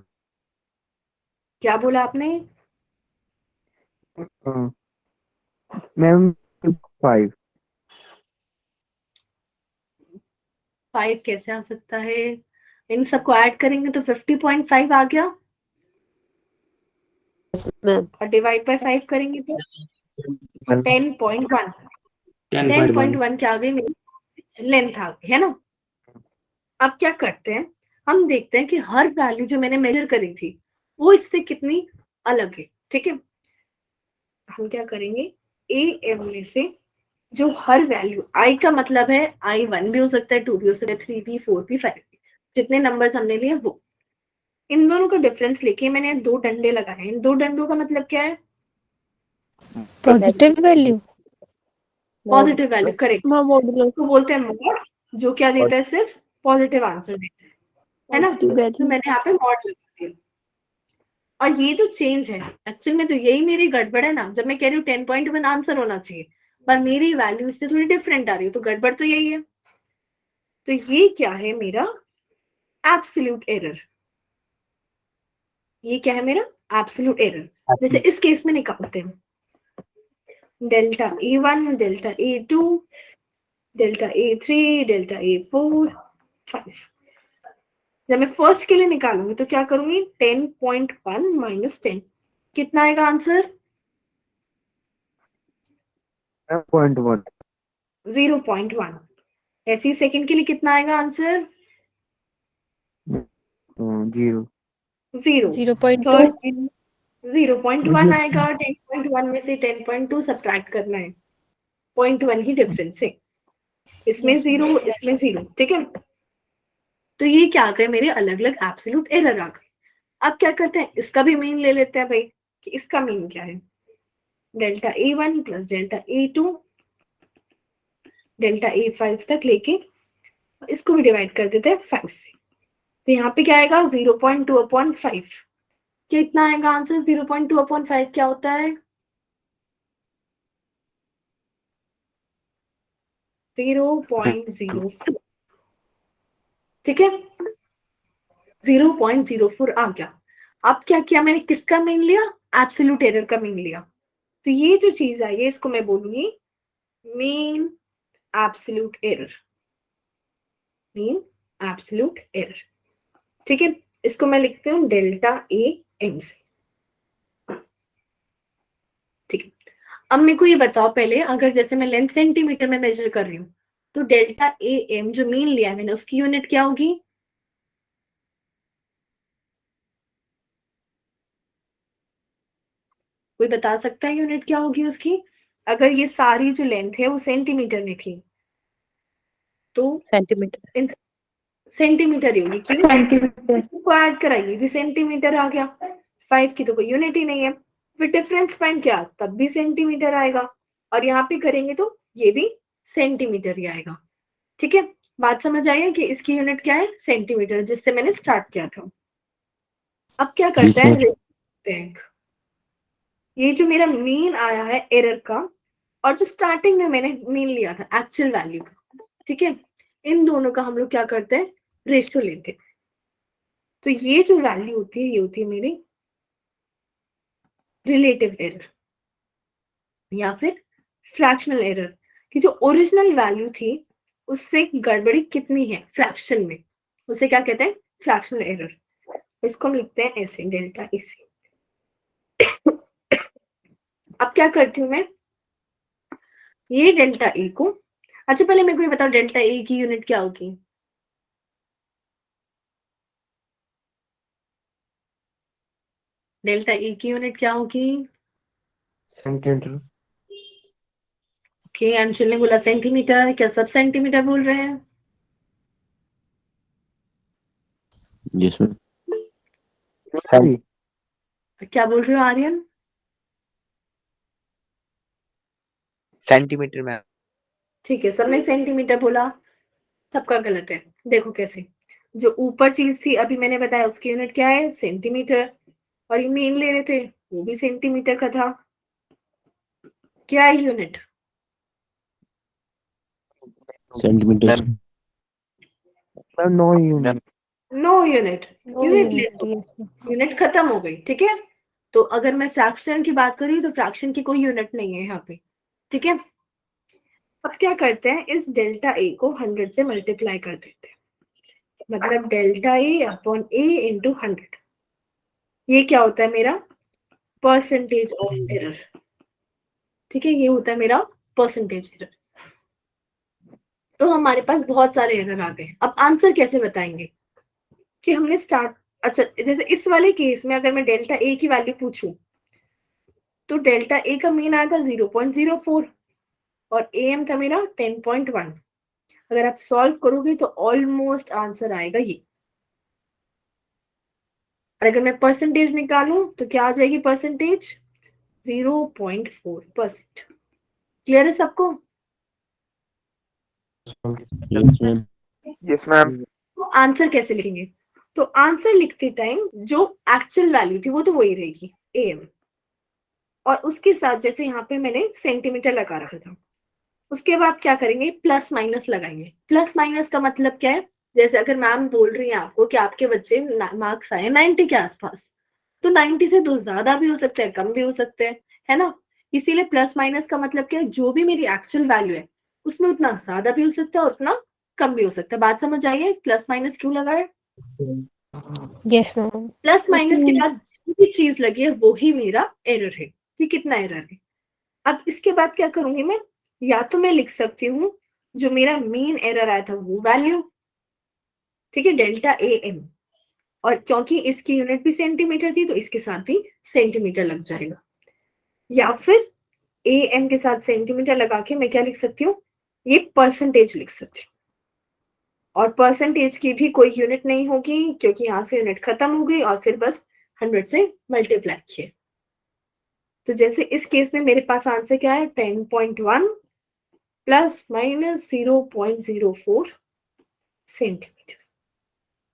क्या बोला आपने? मैम 5. 5 कैसे आ सकता है? इन सबको ऐड करेंगे तो 50.5 आ गया, और डिवाइड बाय 5 करेंगे तो 10.1। 10.1 क्या आ गई? मेरी लेंथ आ गई, है ना। अब क्या करते हैं, हम देखते हैं कि हर वैल्यू जो मैंने मेजर करी थी वो इससे कितनी अलग है। ठीक है, हम क्या करेंगे, ए एम में से जो हर वैल्यू, आई का मतलब है आई 1 भी हो सकता है, 2 भी हो सकता है, 3 भी, 4 भी, 5 भी, जितने नंबर्स हमने लिए वो, इन दोनों का डिफरेंस लेके मैंने 2 डंडे लगाए हैं। इन 2 डंडों का मतलब क्या है? Positive value positive value, correct. Modulo तो बोलते हैं मॉड, जो क्या देता है? सिर्फ पॉजिटिव आंसर देता है ना। पॉजिटिव तो वैल्यू। मैंने यहाँ पे मॉड लगा दिया। और ये जो चेंज है एक्चुअल में, तो यही मेरी गड़बड़ है ना, जब मैं कह रही हूँ 10.1 आंसर होना चाहिए पर मेरी वैल्यू इससे थोड़ी डिफरेंट आ रही है, तो गड़बड़ तो यही है। तो ये क्या है? मेरा एब्सोल्यूट एरर। ये क्या है? मेरा एब्सोल्यूट एरर। जैसे इस केस में निकालते हैं delta E1, delta E2, delta E3, delta E4, 5। जब मैं फर्स्ट के लिए निकालूंगी तो क्या करूंगी? 10.1 माइनस 10, कितना आएगा आंसर? 0.1. 0.1। ऐसी सेकंड के लिए कितना आएगा आंसर? 0. 0। 0.2 थर्ड 0.1 आएगा। 10.1 में से 10.2 सब्ट्रैक्ट करना है, 0.1 ही डिफरेंस है, इसमें 0, इसमें 0। ठीक है, तो ये क्या आ गए? मेरे अलग अलग एब्सोल्यूट एरर आ गए। अब क्या करते हैं, इसका भी मीन ले लेते हैं भाई, कि इसका मीन क्या है? Delta E1 plus delta E2 delta E5 तक लेके इसको भी डिवाइड कर देते हैं 5 से। तो यहाँ पे क्या आएगा? 0.2/5। कितना आएगा आंसर? 0.2/5 क्या होता है? 0.04। ठीक है, 0.04 आ गया। अब क्या किया मैंने? किसका मीन लिया? एब्सोल्यूट एरर का मीन लिया। तो ये जो चीज आई है इसको मैं बोलूंगी mean absolute error. Mean absolute error. ठीक है, इसको मैं लिखती हूँ डेल्टा AM से। ठीक है, अब मेरे को ये बताओ पहले, अगर जैसे मैं लेंथ सेंटीमीटर में मेजर कर रही हूँ तो डेल्टा AM जो मीन लिया है मैंने उसकी यूनिट क्या होगी? कोई बता सकता है यूनिट क्या होगी उसकी? अगर ये सारी जो लेंथ है वो सेंटीमीटर में थी तो सेंटीमीटर। सेंटीमीटर ही होगी। क्यों? सेंटीमीटर। को ऐड कराइए भी सेंटीमीटर आ गया, 5 की तो कोई यूनिट ही नहीं है। फिर डिफरेंस पॉइंट क्या, तब भी सेंटीमीटर आएगा, और यहाँ पे करेंगे तो ये भी सेंटीमीटर ही आएगा। ठीक है, बात समझ आई है कि इसकी यूनिट क्या है? सेंटीमीटर, जिससे मैंने स्टार्ट किया था। अब क्या करते हैं, ये जो मेरा मीन आया है एरर का, और जो स्टार्टिंग में मैंने मीन लिया था एक्चुअल वैल्यू का, ठीक है, इन दोनों का हम लोग क्या करते हैं? रेशियो लेते हैं। तो ये जो वैल्यू होती है ये होती है मेरी रिलेटिव एरर या फिर फ्रैक्शनल एरर, कि जो ओरिजिनल वैल्यू थी उससे गड़बड़ी कितनी है फ्रैक्शन में, उसे क्या कहते हैं? Fractional error. इसको हम लिखते हैं ऐसे, डेल्टा इसी। अब क्या करती हूँ मैं, ये डेल्टा ए को, अच्छा पहले मेरे को ये बताओ डेल्टा ए की यूनिट क्या होगी? डेल्टा ए की यूनिट क्या होगी? सेंटीमीटर। ओके, अंशुल ने बोला सेंटीमीटर, क्या सब सेंटीमीटर बोल रहे हैं? Yes ma'am. क्या बोल रहे हो आर्यन? Centimetre ma'am. ठीक है, सबने सेंटीमीटर बोला, सबका गलत है। देखो कैसे, जो ऊपर चीज थी अभी मैंने बताया उसकी यूनिट क्या है? सेंटीमीटर, और ये मीन ले रहे थे वो भी सेंटीमीटर का था। क्या है unit? Centimetre. No unit. No unit, unitless, unit खत्म हो गई। ठीक है, तो अगर मैं फ्रैक्शन की बात करी तो फ्रैक्शन की कोई यूनिट नहीं है यहाँ पे। ठीक है, अब क्या करते हैं, इस डेल्टा ए को 100 से मल्टीप्लाई कर देते हैं, मतलब delta A upon A into 100। ये क्या होता है मेरा? Percentage of error. ठीक है, ये होता है मेरा परसेंटेज एरर। तो हमारे पास बहुत सारे एरर आ गए। अब आंसर कैसे बताएंगे कि हमने स्टार्ट, अच्छा जैसे इस वाले केस में अगर मैं डेल्टा ए की वैल्यू पूछूं तो डेल्टा ए का मीन आया था 0.04 और एम था मेरा 10.1। अगर आप सॉल्व करोगे तो ऑलमोस्ट आंसर आएगा ये। और अगर मैं परसेंटेज निकालूं तो क्या आ जाएगी परसेंटेज? 0.4%। क्लियर है सबको? Yes ma'am. Yes ma'am. तो आंसर कैसे लिखेंगे? तो आंसर लिखते टाइम जो एक्चुअल वैल्यू थी वो तो वही रहेगी एम, और उसके साथ जैसे यहाँ पे मैंने सेंटीमीटर लगा रखा था, उसके बाद क्या करेंगे? प्लस माइनस लगाएंगे। प्लस माइनस का मतलब क्या है? जैसे अगर मैम बोल रही है आपको कि आपके बच्चे मार्क्स आए 90 के आसपास, तो 90 से तो ज्यादा भी हो सकते हैं, कम भी हो सकते हैं, है ना? इसीलिए प्लस माइनस का मतलब क्या है? जो भी मेरी एक्चुअल वैल्यू है उसमें उतना ज्यादा भी हो सकता है और उतना कम भी हो सकता है। बात समझ आई है प्लस माइनस क्यों लगाए? Yes ma'am. प्लस माइनस के बाद जो भी चीज लगी है वो ही मेरा एरर है कि कितना एरर है। अब इसके बाद क्या करूंगी मैं? या तो मैं लिख सकती हूँ जो मेरा मीन एरर आया था वो वैल्यू, ठीक है, डेल्टा ए एम, और क्योंकि इसकी यूनिट भी सेंटीमीटर थी तो इसके साथ भी सेंटीमीटर लग जाएगा। या फिर ए एम के साथ सेंटीमीटर लगा के मैं क्या लिख सकती हूँ? ये परसेंटेज लिख सकती हूँ, और परसेंटेज की भी कोई यूनिट नहीं होगी क्योंकि यहाँ से यूनिट खत्म हो गई और फिर बस 100 से मल्टीप्लाई किए। तो जैसे इस केस में मेरे पास आंसर क्या है? 10.1 प्लस माइनस 0.04 सेंटीमीटर।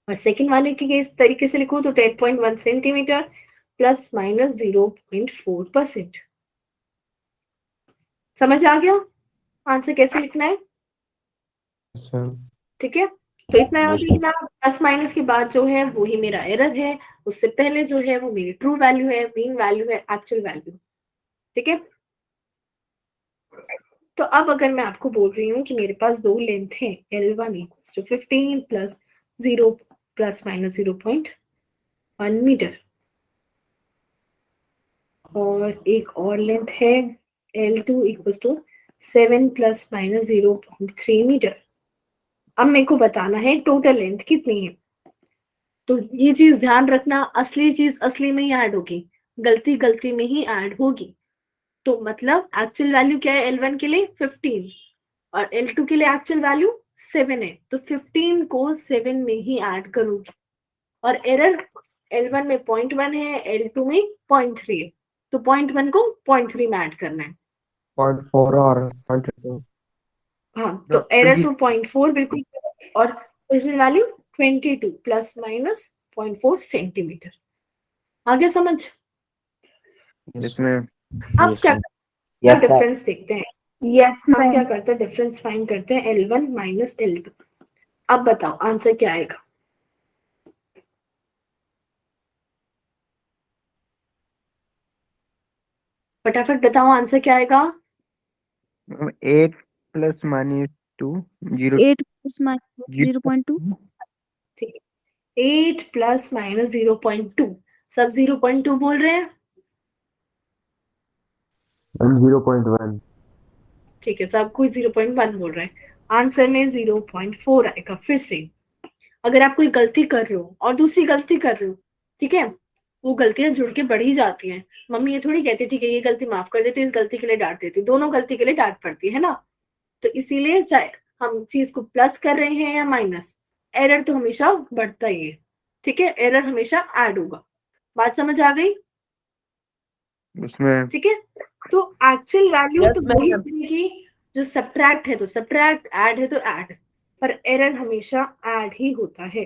और सेकेंड वाले के केस तरीके से लिखो तो 10.1 सेंटीमीटर प्लस माइनस 0.4%। समझ आ गया आंसर कैसे लिखना है? ठीक है, तो इतना याद रखना, प्लस माइनस के बाद जो है वो ही मेरा एरर है, उससे पहले जो है वो मेरी ट्रू वैल्यू है, मीन वैल्यू है, एक्चुअल वैल्यू। ठीक है, तो अब अगर मैं आपको बोल रही हूँ कि मेरे पास दो लेंथ है L1 equals to 15 plus 0 plus minus 0.1 metre, और एक और लेंथ है L2 equals to 7 plus minus 0.3 metre. अब मेरे को बताना है टोटल लेंथ कितनी है। तो ये चीज ध्यान रखना, असली चीज असली में ही ऐड होगी, गलती गलती में ही ऐड होगी। तो मतलब एक्चुअल वैल्यू क्या है L1 के लिए 15 और L2 के लिए एक्चुअल वैल्यू 7 है, तो 15 को 7 में ही ऐड करूंगी। और एरर L1 में 0.1 है, L2 में 0.3 है, तो 0.1 को 0.3 में ऐड करना है। 0.4 और 0.2। हाँ, तो एरर टू 0.4 बिल्कुल correct, और original value 22 plus minus 0.4 centimetre. आगे समझ? इसमें अब Yes, क्या ma'am. Yes, sir. डिफरेंस देखते हैं। यस हम क्या करते हैं, डिफरेंस फाइंड करते हैं L1 माइनस L2। अब बताओ आंसर क्या आएगा? फटाफट बताओ आंसर क्या आएगा? 8 plus -2 0 8 plus minus 0.2. 8 plus minus 0.2, सब 0.2 बोल रहे हैं। 0.1. ठीक है, सब कोई 0.1 बोल रहे हैं। आंसर में 0.4 आएगा। फिर से अगर आप कोई गलती कर रहे हो और दूसरी गलती कर रहे हो, ठीक है, वो गलतियां जुड़ के बढ़ ही जाती हैं। मम्मी ये थोड़ी कहती थी कि ये गलती माफ कर देती, इस गलती के लिए डांट देती, दोनों गलती के लिए डांट पड़ती है ना। तो इसीलिए चाहे हम चीज को प्लस कर रहे हैं या माइनस, एरर तो हमेशा बढ़ता ही है। ठीक है, एरर हमेशा ऐड होगा। बात समझ आ गई? उसमें ठीक है, तो एक्चुअल वैल्यू Yes, तो वही ma'am. बनेगी, जो सब्ट्रैक्ट है तो सब्ट्रैक्ट, ऐड है तो ऐड, पर एरर हमेशा ऐड ही होता है।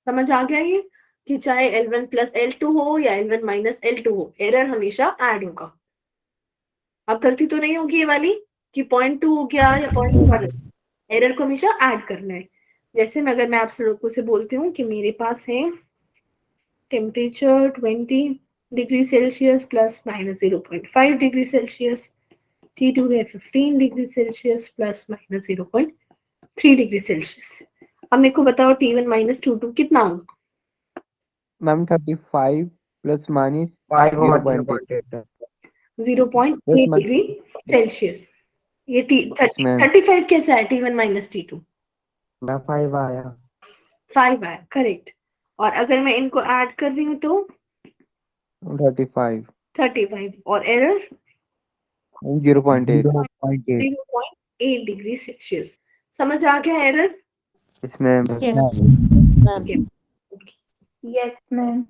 समझ आ गया ये कि चाहे L1 प्लस L2 हो या L1 माइनस L2 हो, एरर हमेशा ऐड होगा। अब गलती तो नहीं होगी ये वाली कि 0.2 हो गया या 0.1, एरर को हमेशा ऐड करना है। जैसे मैं अगर मैं आप लोगों से बोलती हूँ कि मेरे पास है temperature 20 degree Celsius plus minus 0.5 degree Celsius, T2 है 15 degree Celsius plus minus 0.3 degree Celsius. अब मेरे को बताओ T1 माइनस T2 कितना होगा? मैम 35 प्लस माइनस 5 और 0.8 0.8 डिग्री सेल्सियस। ये 35 कैसा है T1 माइनस T2? 5 आया। 5 आया, करेक्ट। और अगर मैं इनको ऐड कर रही हूँ तो 35 और एरर 0.8 0.8 डिग्री सेल्सियस। समझ आ गया एरर? इसमें यस मैम।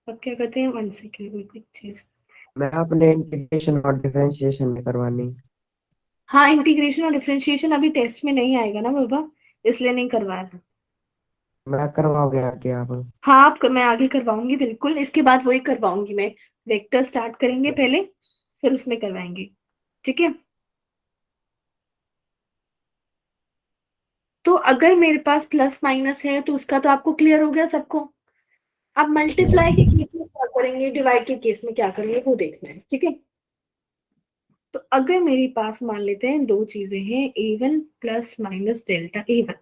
अब क्या करते हैं, 1 सेकेंड कुछ चीज। मैं अपने इंटीग्रेशन और डिफरेंशिएशन में करवानी। हाँ, इंटीग्रेशन और डिफरेंशिएशन अभी टेस्ट में नहीं आएगा ना बाबा, इसलिए नहीं करवाया। मैं करवाओगे आगे आप? हाँ, आप मैं आगे करवाऊंगी बिल्कुल, इसके बाद वही करवाऊंगी मैं। वेक्टर स्टार्ट करेंगे पहले, फिर उसमें करवाएंगे। ठीक है, तो अगर मेरे पास प्लस माइनस है तो उसका तो आपको क्लियर हो गया सबको। अब मल्टीप्लाई के केस में क्या करेंगे, डिवाइड के केस में क्या करेंगे वो देखना है। ठीक है, तो अगर मेरे पास मान लेते हैं दो चीजें हैं, A1 plus minus delta A1,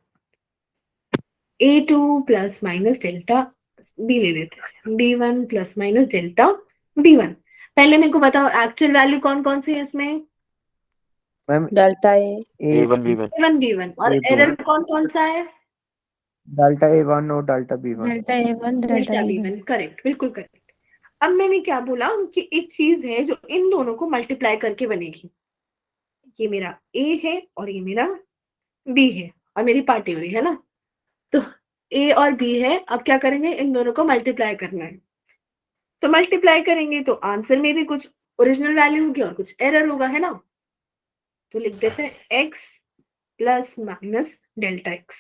A2 plus minus delta B ले लेते हैं, B1 plus minus delta B1। पहले मेरे को बताओ एक्चुअल वैल्यू कौन कौन सी है इसमें? Ma'am Delta A. A1 B1. A1 B1, और A2 एरर कौन कौन सा है? डेल्टा A1 और delta B1। Delta A1 delta delta B1। B1, correct, बिल्कुल करेक्ट। अब मैंने क्या बोला कि एक चीज है जो इन दोनों को मल्टीप्लाई करके बनेगी। ये मेरा A है और ये मेरा B है, और मेरी पार्टी हो रही है ना, तो A और B है। अब क्या करेंगे, इन दोनों को मल्टीप्लाई करना है। तो मल्टीप्लाई करेंगे तो आंसर में भी कुछ ओरिजिनल वैल्यू होगी और कुछ एरर होगा, है ना। तो लिख देते हैं x plus minus delta x।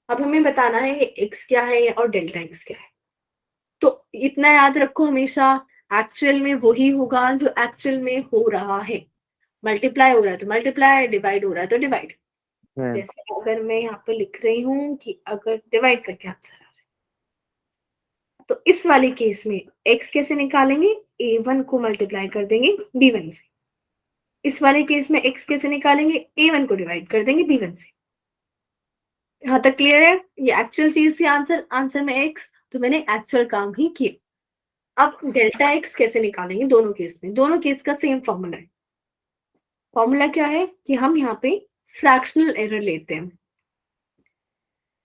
अब हमें बताना है ये x क्या है और डेल्टा x क्या है। तो इतना याद रखो हमेशा, एक्चुअल में वही होगा जो एक्चुअल में हो रहा है। मल्टीप्लाई हो रहा है तो मल्टीप्लाई, डिवाइड हो रहा है तो डिवाइड। जैसे अगर मैं यहाँ पे लिख रही हूँ कि अगर डिवाइड करके आंसर आ रहा है, तो इस वाले केस में x कैसे निकालेंगे, A1 को मल्टीप्लाई कर देंगे B1 से। इस वाले केस में x कैसे निकालेंगे, A1 को डिवाइड कर देंगे B1 से। यहाँ तक क्लियर है? ये एक्चुअल चीज थी आंसर में x, तो मैंने एक्चुअल काम ही किया। अब डेल्टा एक्स कैसे निकालेंगे दोनों केस में? दोनों केस का सेम फॉर्मूला है। फॉर्मूला क्या है कि हम यहाँ पे फ्रैक्शनल एरर लेते हैं।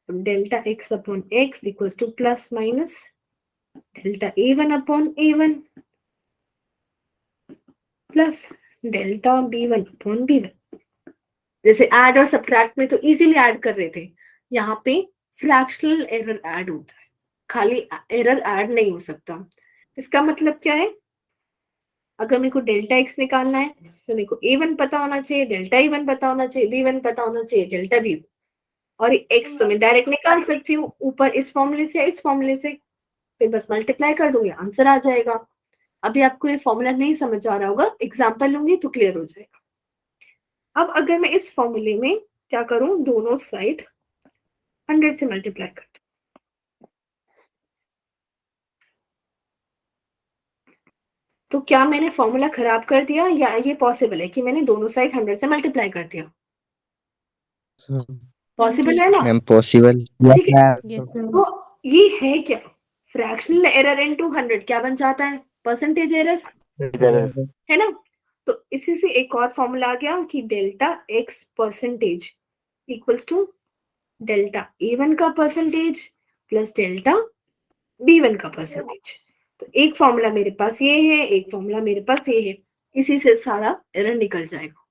Delta x upon x equals two plus minus delta a1 upon a1 plus delta b1 upon b1। जैसे ऐड और सब्ट्रैक्ट में तो इजीली ऐड कर रहे थे, यहाँ पे फ्रैक्शनल एरर ऐड होता है, खाली एरर ऐड नहीं हो सकता। इसका मतलब क्या है? अगर मेरे को डेल्टा एक्स निकालना है तो मेरे को a1 पता होना चाहिए, डेल्टा a1 पता होना चाहिए, b1 पता होना चाहिए, डेल्टा b1। और x तो मैं डायरेक्ट निकाल सकती हूँ ऊपर इस फॉर्मूले से इस फॉर्मूले से, फिर बस मल्टीप्लाई कर दूंगी, आंसर आ जाएगा। अभी आपको ये फॉर्मूला नहीं समझ आ रहा होगा, एग्जाम्पल लूंगी तो क्लियर हो जाएगा। अब अगर मैं इस फॉर्मूले में क्या करूं, दोनों साइड 100 से मल्टीप्लाई कर दूं, तो क्या मैंने फॉर्मूला खराब कर दिया या ये पॉसिबल है कि मैंने दोनों साइड 100 से मल्टीप्लाई कर दिया? पॉसिबल है ना? Ma'am possible. ठीक है। Yes. तो ये है क्या? फ्रैक्शनल एरर इनटू 100 क्या बन जाता है? परसेंटेज एरर, है ना? तो इसी से एक और फॉर्मूला आ गया कि delta X percentage equals to delta a1 का परसेंटेज प्लस डेल्टा b1 का परसेंटेज। तो एक फॉर्मूला मेरे पास ये है, एक फॉर्मूला मेरे पास ये है, इसी से सारा एरर निकल जाएगा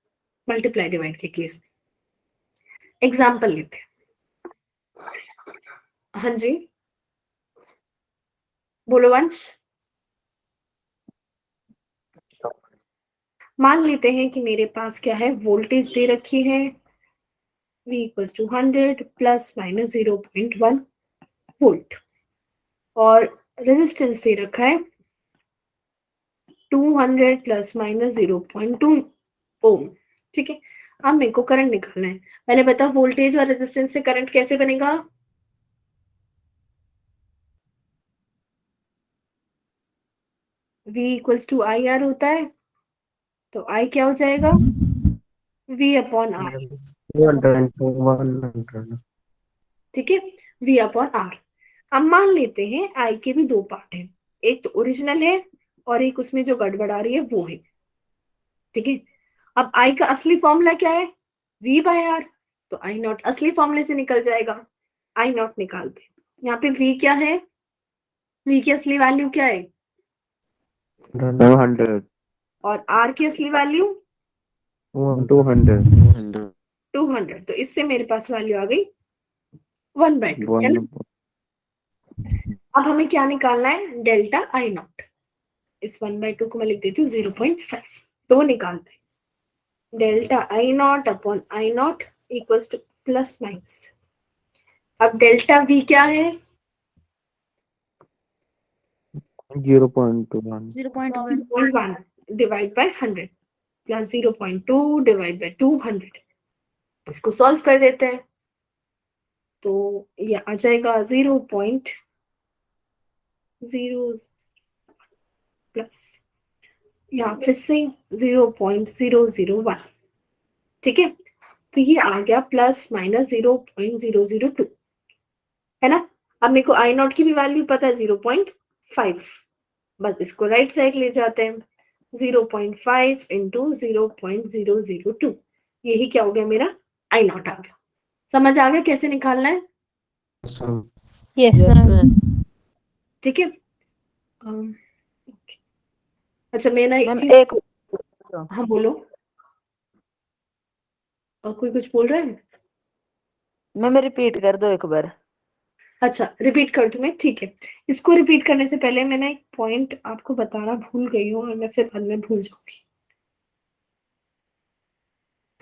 मल्टीप्लाई डिवाइड के केस में। एग्जाम्पल लेते हैं। हाँ जी बोलो वंश। मान लेते हैं कि मेरे पास क्या है, वोल्टेज दे रखी है V equals to 100 plus minus 0.1 volt और रेजिस्टेंस दे रखा है 200 प्लस माइनस 0.2 ओम। ठीक है। अब मेरे को करंट निकालना है। पहले बता वोल्टेज और रेजिस्टेंस से करंट कैसे बनेगा? V equals to I R होता है, तो I क्या हो जाएगा? V upon R. 200 to 100। ठीक है, V अपॉन आर। अब मान लेते हैं I के भी दो पार्ट हैं, एक तो ओरिजिनल है और एक उसमें जो गड़बड़ आ रही है वो है। ठीक है। अब I का असली फॉर्मूला क्या है? V बाय आर, तो I नॉट असली फॉर्मूले से निकल जाएगा। I नॉट निकालते, यहाँ पे V क्या है? V की असली वैल्यू क्या है? 100 और R की असली वैल्यू 200 200। तो इससे मेरे पास वैल्यू आ गई 1/2, है ना? अब हमें क्या निकालना है? Delta I not. इस 1/2 को मैं लिख देती हूँ 0.5, तो निकालते हैं delta I not upon I not equals two plus minus. अब डेल्टा वी क्या है? 0.1 0.1 divide by 100 plus 0.2 divide by 200। इसको सॉल्व कर देते हैं तो ये आ जाएगा 0.0 प्लस यहाँ फिर से 0.001। ठीक है, तो ये आ गया प्लस माइनस 0.002, है ना? अब मेरे को आई नॉट की भी वैल्यू पता है 0.5, बस इसको राइट साइड ले जाते हैं। 0.5 इंटू 0.002, यही क्या हो गया मेरा? आई नॉट आ गया। समझ आ गया कैसे निकालना है? Yes, Yes, ma'am. ma'am. ठीक है। अच्छा मैं ना एक मैम चीज, एक हाँ बोलो। और कोई कुछ बोल रहा है? मैम रिपीट कर दो एक बार। अच्छा रिपीट कर दूं मैं, ठीक है। इसको रिपीट करने से पहले मैं ना एक पॉइंट आपको बताना भूल गई हूँ और मैं फिर बाद में भूल जाऊंगी।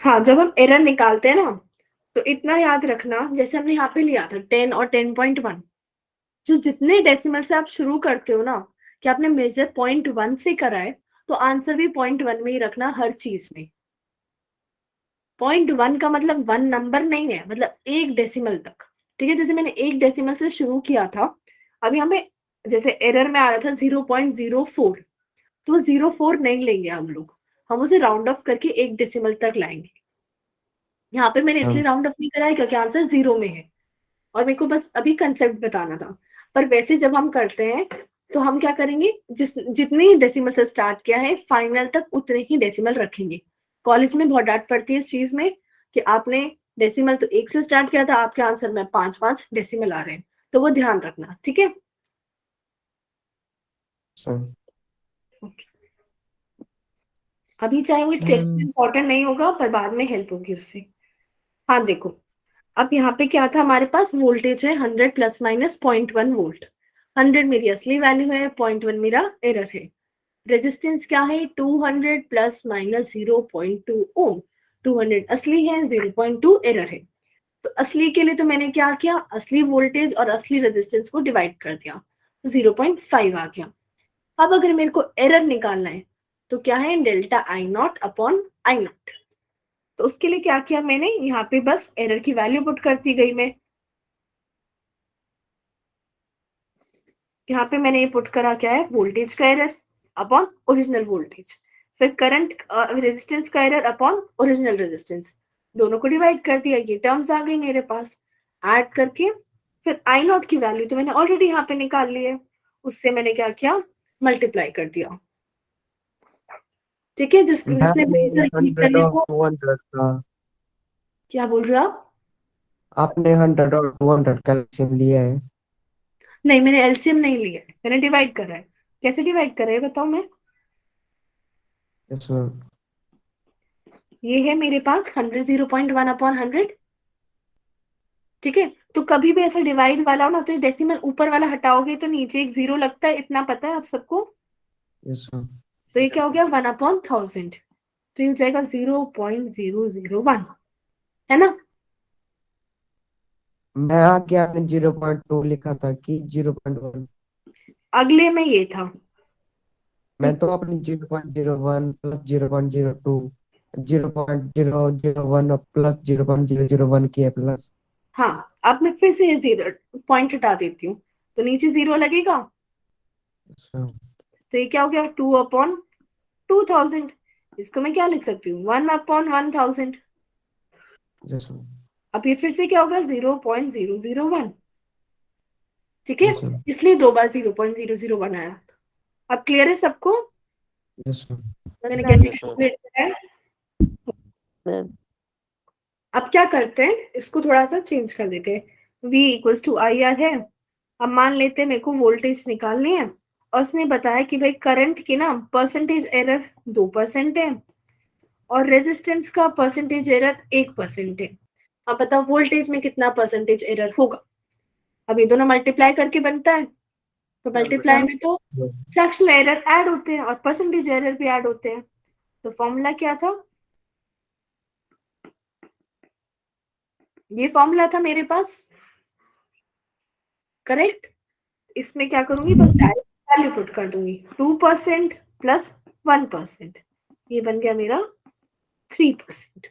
हाँ, जब हम एरर निकालते हैं ना तो इतना याद रखना, जैसे हमने यहाँ पे लिया था 10 और 10.1, जो जितने डेसिमल से आप शुरू करते हो ना, कि आपने मेजर 0.1 से करा है तो आंसर भी 0.1 में ही रखना हर चीज में। 0.1 का मतलब 1 नंबर नहीं है, मतलब एक डेसिमल तक। ठीक है, जैसे मैंने एक डेसिमल से शुरू किया था, अब यहाँ पे जैसे एरर में आ रहा था 0.04, तो 0.4 नहीं लेंगे हम लोग, हम उसे राउंड ऑफ करके एक डेसिमल तक लाएंगे। यहाँ पे मैंने इसलिए राउंड ऑफ नहीं कराया क्योंकि आंसर 0 में है और मेरे को बस अभी कंसेप्ट बताना था। पर वैसे जब हम करते हैं तो हम क्या करेंगे, जितने डेसिमल से स्टार्ट किया है फाइनल तक उतने ही डेसिमल रखेंगे। कॉलेज में बहुत डांट पड़ती है इस चीज में कि आपने डेसिमल तो 1 से स्टार्ट किया था, आपके आंसर में 5 डेसिमल आ रहे हैं, तो वो ध्यान रखना, ठीक है। अभी चाहे वो इस टेस्ट में इम्पोर्टेंट नहीं होगा, पर बाद में हेल्प होगी उससे। हाँ देखो, अब यहाँ पे क्या था, हमारे पास वोल्टेज है 100 प्लस माइनस 0.1 वोल्ट। 100 मेरी असली वैल्यू है, 0.1 मेरा एरर है। रेजिस्टेंस क्या है, 200 प्लस माइनस 0.2 ओम। 200 असली है, 0.2 एरर है। तो असली के लिए तो मैंने क्या किया, असली वोल्टेज और असली रेजिस्टेंस को डिवाइड कर दिया, 0.5 आ गया। अब अगर मेरे को एरर निकालना है तो क्या है, delta I not upon I not. तो उसके लिए क्या किया मैंने, यहाँ पे बस एरर की वैल्यू पुट करती गई मैं। यहाँ पे मैंने ये पुट करा क्या है, वोल्टेज का एरर अपॉन ओरिजिनल वोल्टेज, फिर करंट रेजिस्टेंस का एरर अपॉन ओरिजिनल रेजिस्टेंस, दोनों को डिवाइड कर दिया। ये टर्म्स आ गई मेरे पास, ऐड करके फिर आई नॉट की वैल्यू तो मैंने ऑलरेडी यहाँ पे निकाल ली है, उससे मैंने क्या किया, मल्टीप्लाई कर दिया, ठीक है। जिसने आपने 100 और 200 का क्या बोल रहे हो आप? आपने 100 और 200 का LCM लिया है? नहीं, मैंने एलसीएम नहीं लिया है, मैंने डिवाइड करा है। कैसे डिवाइड करा है बताओ मैं। Yes ma'am. ये है मेरे पास 100 0.1 अपॉन 100, ठीक है। तो कभी भी ऐसा डिवाइड वाला हो ना, तो डेसिमल ऊपर वाला हटाओगे तो नीचे एक 0 लगता है, इतना पता है आप सबको। Yes ma'am. तो ये क्या हो गया, 1 अपॉन 1000, तो ये हो जाएगा 0.001, है ना। मैं आगे आपने 0.2 लिखा था कि 0.1? अगले में ये था, मैं तो अपने 0.01 प्लस 0.02 0.001 प्लस 0.001 किया प्लस। हाँ। अब मैं फिर से 0 पॉइंट हटा देती हूँ, तो नीचे 0 लगेगा, यस मैम। तो ये क्या हो गया, 2 अपॉन 2000। इसको मैं क्या लिख सकती हूँ, 1 अपॉन 1000। Yes ma'am. अब ये फिर से क्या होगा, 0.001, ठीक है। Yes ma'am. इसलिए 2 बार 0.001 आया। अब क्लियर है सबको, यस मैम। मैंने कैसे Yes, sir. कैलकुलेट करा है। मैम अब क्या करते हैं, इसको थोड़ा सा चेंज कर देते हैं। V equals to I R है। अब मान लेते हैं मेरे को वोल्टेज निकालनी है, और उसने बताया कि भाई करंट की ना परसेंटेज एरर 2% है, और रेजिस्टेंस का परसेंटेज एरर 1% है। अब बताओ वोल्टेज में कितना परसेंटेज एरर होगा। अब ये दोनों मल्टीप्लाई करके बनता है, तो मल्टीप्लाई में तो फ्रैक्शनल एरर ऐड होते हैं और परसेंटेज एरर भी ऐड होते हैं। तो फॉर्मूला क्या था, ये फॉर्मूला था मेरे पास, करेक्ट। इसमें क्या करूंगी, बस डायरेक्ट वैल्यू पुट कर दूंगी, 2% प्लस 1%, ये बन गया मेरा 3%।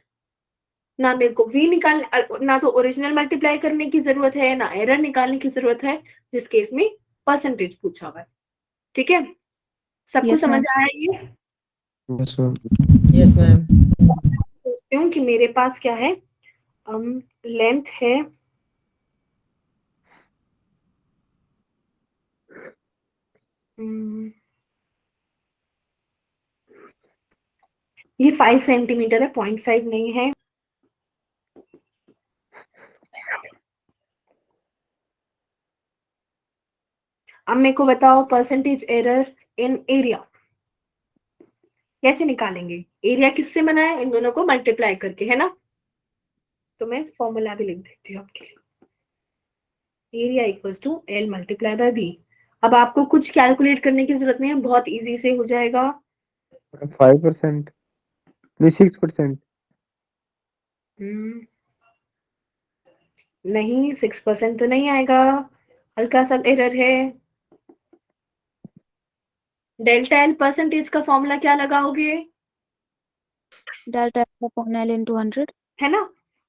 ना मेरे को V निकालने, ना तो ओरिजिनल मल्टीप्लाई करने की जरूरत है, ना एरर निकालने की जरूरत है, जिस केस में परसेंटेज पूछा हुआ है, ठीक है। सबको Yes, समझ ma'am. आया ये। Yes ma'am. Yes ma'am. सोचती हूँ कि मेरे पास क्या है, लेंथ है ये 5 सेंटीमीटर है, 0.5 नहीं है। अब मेरे को बताओ परसेंटेज एरर इन एरिया कैसे निकालेंगे। एरिया किससे बना है, इन दोनों को मल्टीप्लाई करके, है ना। तो मैं फॉर्मूला भी लिख देती हूँ आपके लिए, area equals to L multiply by B. अब आपको कुछ कैलकुलेट करने की जरूरत नहीं है, बहुत इजी से हो जाएगा। 5%, नहीं 6%. नहीं 6% तो नहीं आएगा, हल्का सा एरर है। डेल्टा एल परसेंटेज का फॉर्मूला क्या लगाओगे, Delta F upon L into 100. है ना।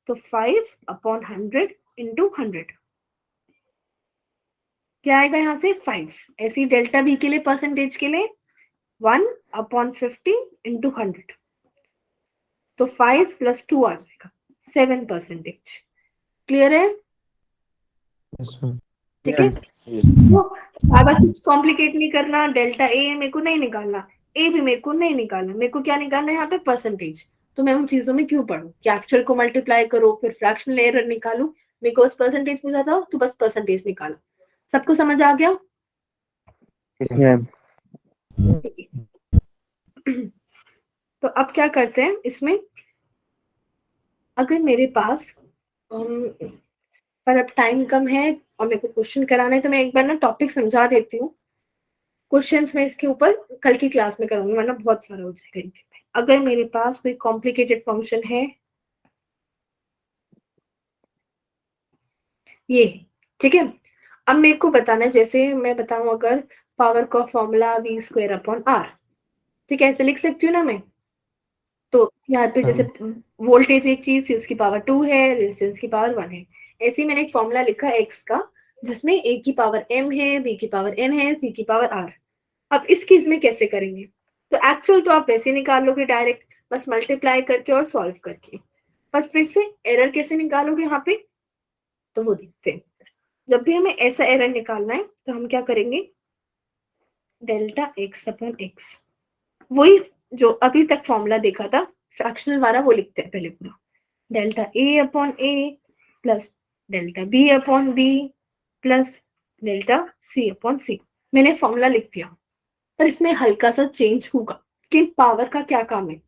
तो 5 अपॉन 100 इंटू 100 क्या आएगा, यहाँ से 5। ऐसी डेल्टा बी के लिए परसेंटेज के लिए 1 अपॉन 50 इंटू 100, तो 5 प्लस 2 आ जाएगा 7%। क्लियर है, यस मैम। ठीक है। तो ज्यादा कुछ कॉम्प्लिकेट नहीं करना। डेल्टा ए मेरे को नहीं निकालना, ए भी मेरे को नहीं निकालना, मेरे को क्या निकालना है यहाँ पे परसेंटेज। तो मैं उन चीजों में क्यों पढ़ूं कि एक्चुअल को मल्टीप्लाई करो फिर फ्रैक्शनल एरर निकालू। मेरे को बस परसेंटेज पूछा था तो बस परसेंटेज निकालो। सबको समझ आ गया? Yes, ma'am. तो अब क्या करते हैं इसमें, अगर मेरे पास पर अब टाइम कम है और मेरे को क्वेश्चन कराना है तो मैं एक बार ना टॉपिक समझा देती हूँ। क्वेश्चंस में इसके ऊपर कल की क्लास में करूंगी वरना बहुत सारा हो जाएगा इनके में। अगर मेरे पास कोई कॉम्प्लिकेटेड फंक्शन है, ये ठीक है। अब मेरे को बताना है, जैसे मैं बताऊं अगर पावर का फॉर्मूला v²/r, ठीक है, ऐसे लिख सकती हूँ ना मैं। तो यहाँ पे जैसे वोल्टेज एक चीज थी उसकी पावर 2 है, रेजिस्टेंस की पावर 1 है। ऐसे ही मैंने एक फॉर्मूला लिखा x का जिसमें a की पावर m है, b की पावर n है, c की पावर r। अब इस केस में कैसे करेंगे? तो एक्चुअल तो आप वैसे निकाल लोगे डायरेक्ट, बस मल्टीप्लाई करके और सॉल्व करके। पर फिर से एरर कैसे निकालोगे यहाँ पे, तो वो देखते हैं। जब भी हमें ऐसा एरर निकालना है तो हम क्या करेंगे, डेल्टा x/x, वही जो अभी तक फॉर्मूला देखा था फ्रैक्शनल वाला वो लिखते हैं पहले पूरा। Delta a/a plus delta b/b plus delta c/c। मैंने फॉर्मूला लिख दिया, पर इसमें हल्का सा चेंज होगा कि पावर का क्या काम है।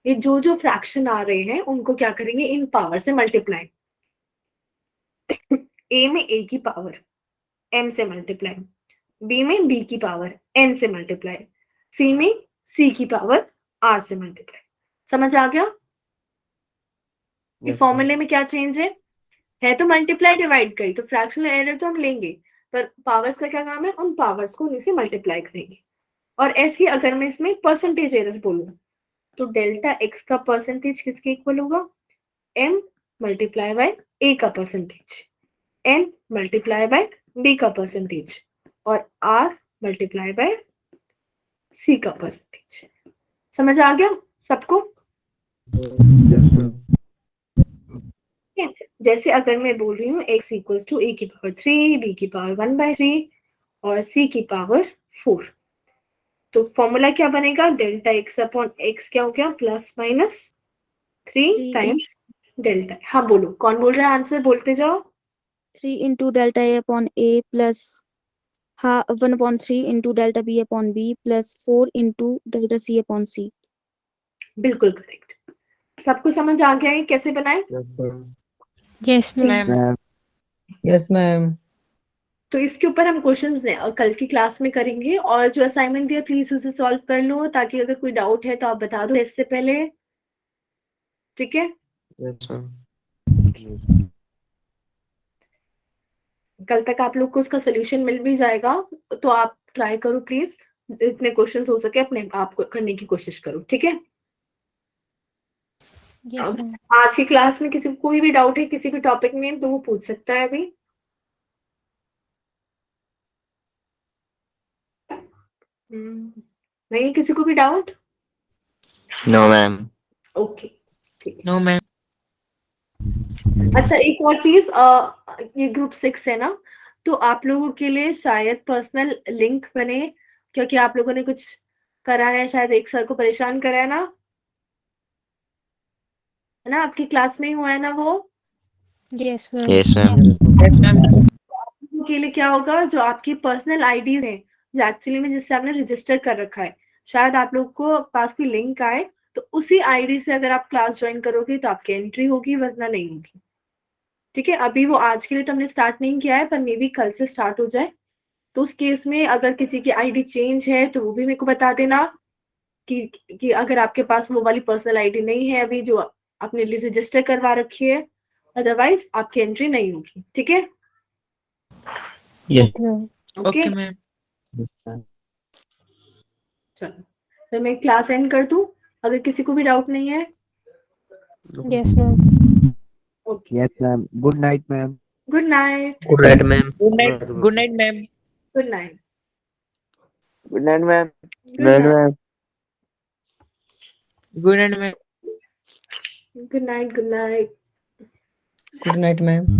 ये जो जो फ्रैक्शन आ रहे हैं उनको क्या करेंगे, इन पावर से मल्टीप्लाई। a में a की पावर m से मल्टीप्लाई, b में b की पावर n से मल्टीप्लाई, c में c की पावर r से मल्टीप्लाई। समझ आ गया? ये फॉर्मूले में क्या चेंज है तो मल्टीप्लाई डिवाइड करी, तो फ्रैक्शनल एरर तो हम लेंगे, पर पावर्स का क्या काम है, उन पावर्स को उन्हीं से मल्टीप्लाई करेंगे। और ऐसे ही अगर मैं इसमें परसेंटेज एरर बोलूं तो डेल्टा x का परसेंटेज किसके इक्वल होगा, m मल्टीप्लाई बाय a का percentage, n multiply by b का परसेंटेज और r मल्टीप्लाई बाय c का परसेंटेज। समझ आ गया सबको? जैसे अगर मैं बोल रही हूँ x इक्वल्स टू a की पावर 3, b की पावर 1/3 और c की पावर 4, तो फॉर्मूला क्या बनेगा, डेल्टा x/x क्या हो गया, प्लस माइनस 3 टाइम्स डेल्टा। हाँ बोलो, कौन बोल रहा है, आंसर बोलते जाओ। 3 into delta A upon A plus 1/3 into delta B upon B plus 4 into delta C upon C. बिल्कुल करेक्ट। सबको समझ आ गया है कैसे बनाए? Yes, ma'am. Ma'am. Yes, ma'am. तो इसके ऊपर हम क्वेश्चंस कल की क्लास में करेंगे, और जो असाइनमेंट दिया प्लीज उसे सॉल्व कर लो, ताकि अगर कोई डाउट है तो आप बता दो इससे पहले, ठीक है? Yes, ma'am. कल तक आप लोग को उसका सोल्यूशन मिल भी जाएगा, तो आप ट्राई करो प्लीज, जितने क्वेश्चंस हो सके अपने आप को करने की कोशिश करो, ठीक है? Yes, ma'am. आज की क्लास में किसी को कोई भी डाउट है किसी भी टॉपिक में तो वो पूछ सकता है अभी। नहीं किसी को भी डाउट? No ma'am. ओके ठीक है। No ma'am. अच्छा एक और चीज, ये ग्रुप 6 है ना, तो आप लोगों के लिए शायद पर्सनल लिंक बने, क्योंकि आप लोगों ने कुछ करा है, शायद एक सर को परेशान करा है ना, आपकी क्लास में ही हुआ है ना वो। Yes, ma'am. Yes ma'am. Yes, ma'am. के लिए क्या होगा, जो आपकी पर्सनल आईडीज है जो एक्चुअली में जिससे आपने रजिस्टर कर रखा है, शायद आप लोग को पास कोई लिंक आए, तो उसी आईडी से अगर आप क्लास ज्वाइन करोगे तो आपकी एंट्री होगी, वरना नहीं होगी, ठीक है? अभी वो आज के लिए तो हमने स्टार्ट नहीं किया है, पर मे बी कल से स्टार्ट हो जाए। तो उस केस में अगर किसी की आईडी चेंज है तो वो भी मेरे को बता देना, कि अगर आपके पास वो वाली पर्सनल आईडी नहीं है अभी जो आपने रजिस्टर करवा रखी है, अदरवाइज आपकी एंट्री नहीं होगी, ठीक है? Okay, ma'am. Okay ma'am. चलो तो मैं क्लास एंड कर दूं, अगर किसी को भी डाउट नहीं है। Yes, ma'am. Okay, Yes, ma'am. Good night, ma'am. Good night. Good night ma'am. Good night. Good night, ma'am. Good night. Good night, ma'am. Good night. Good night, ma'am. Good night. Good night. Good night, ma'am.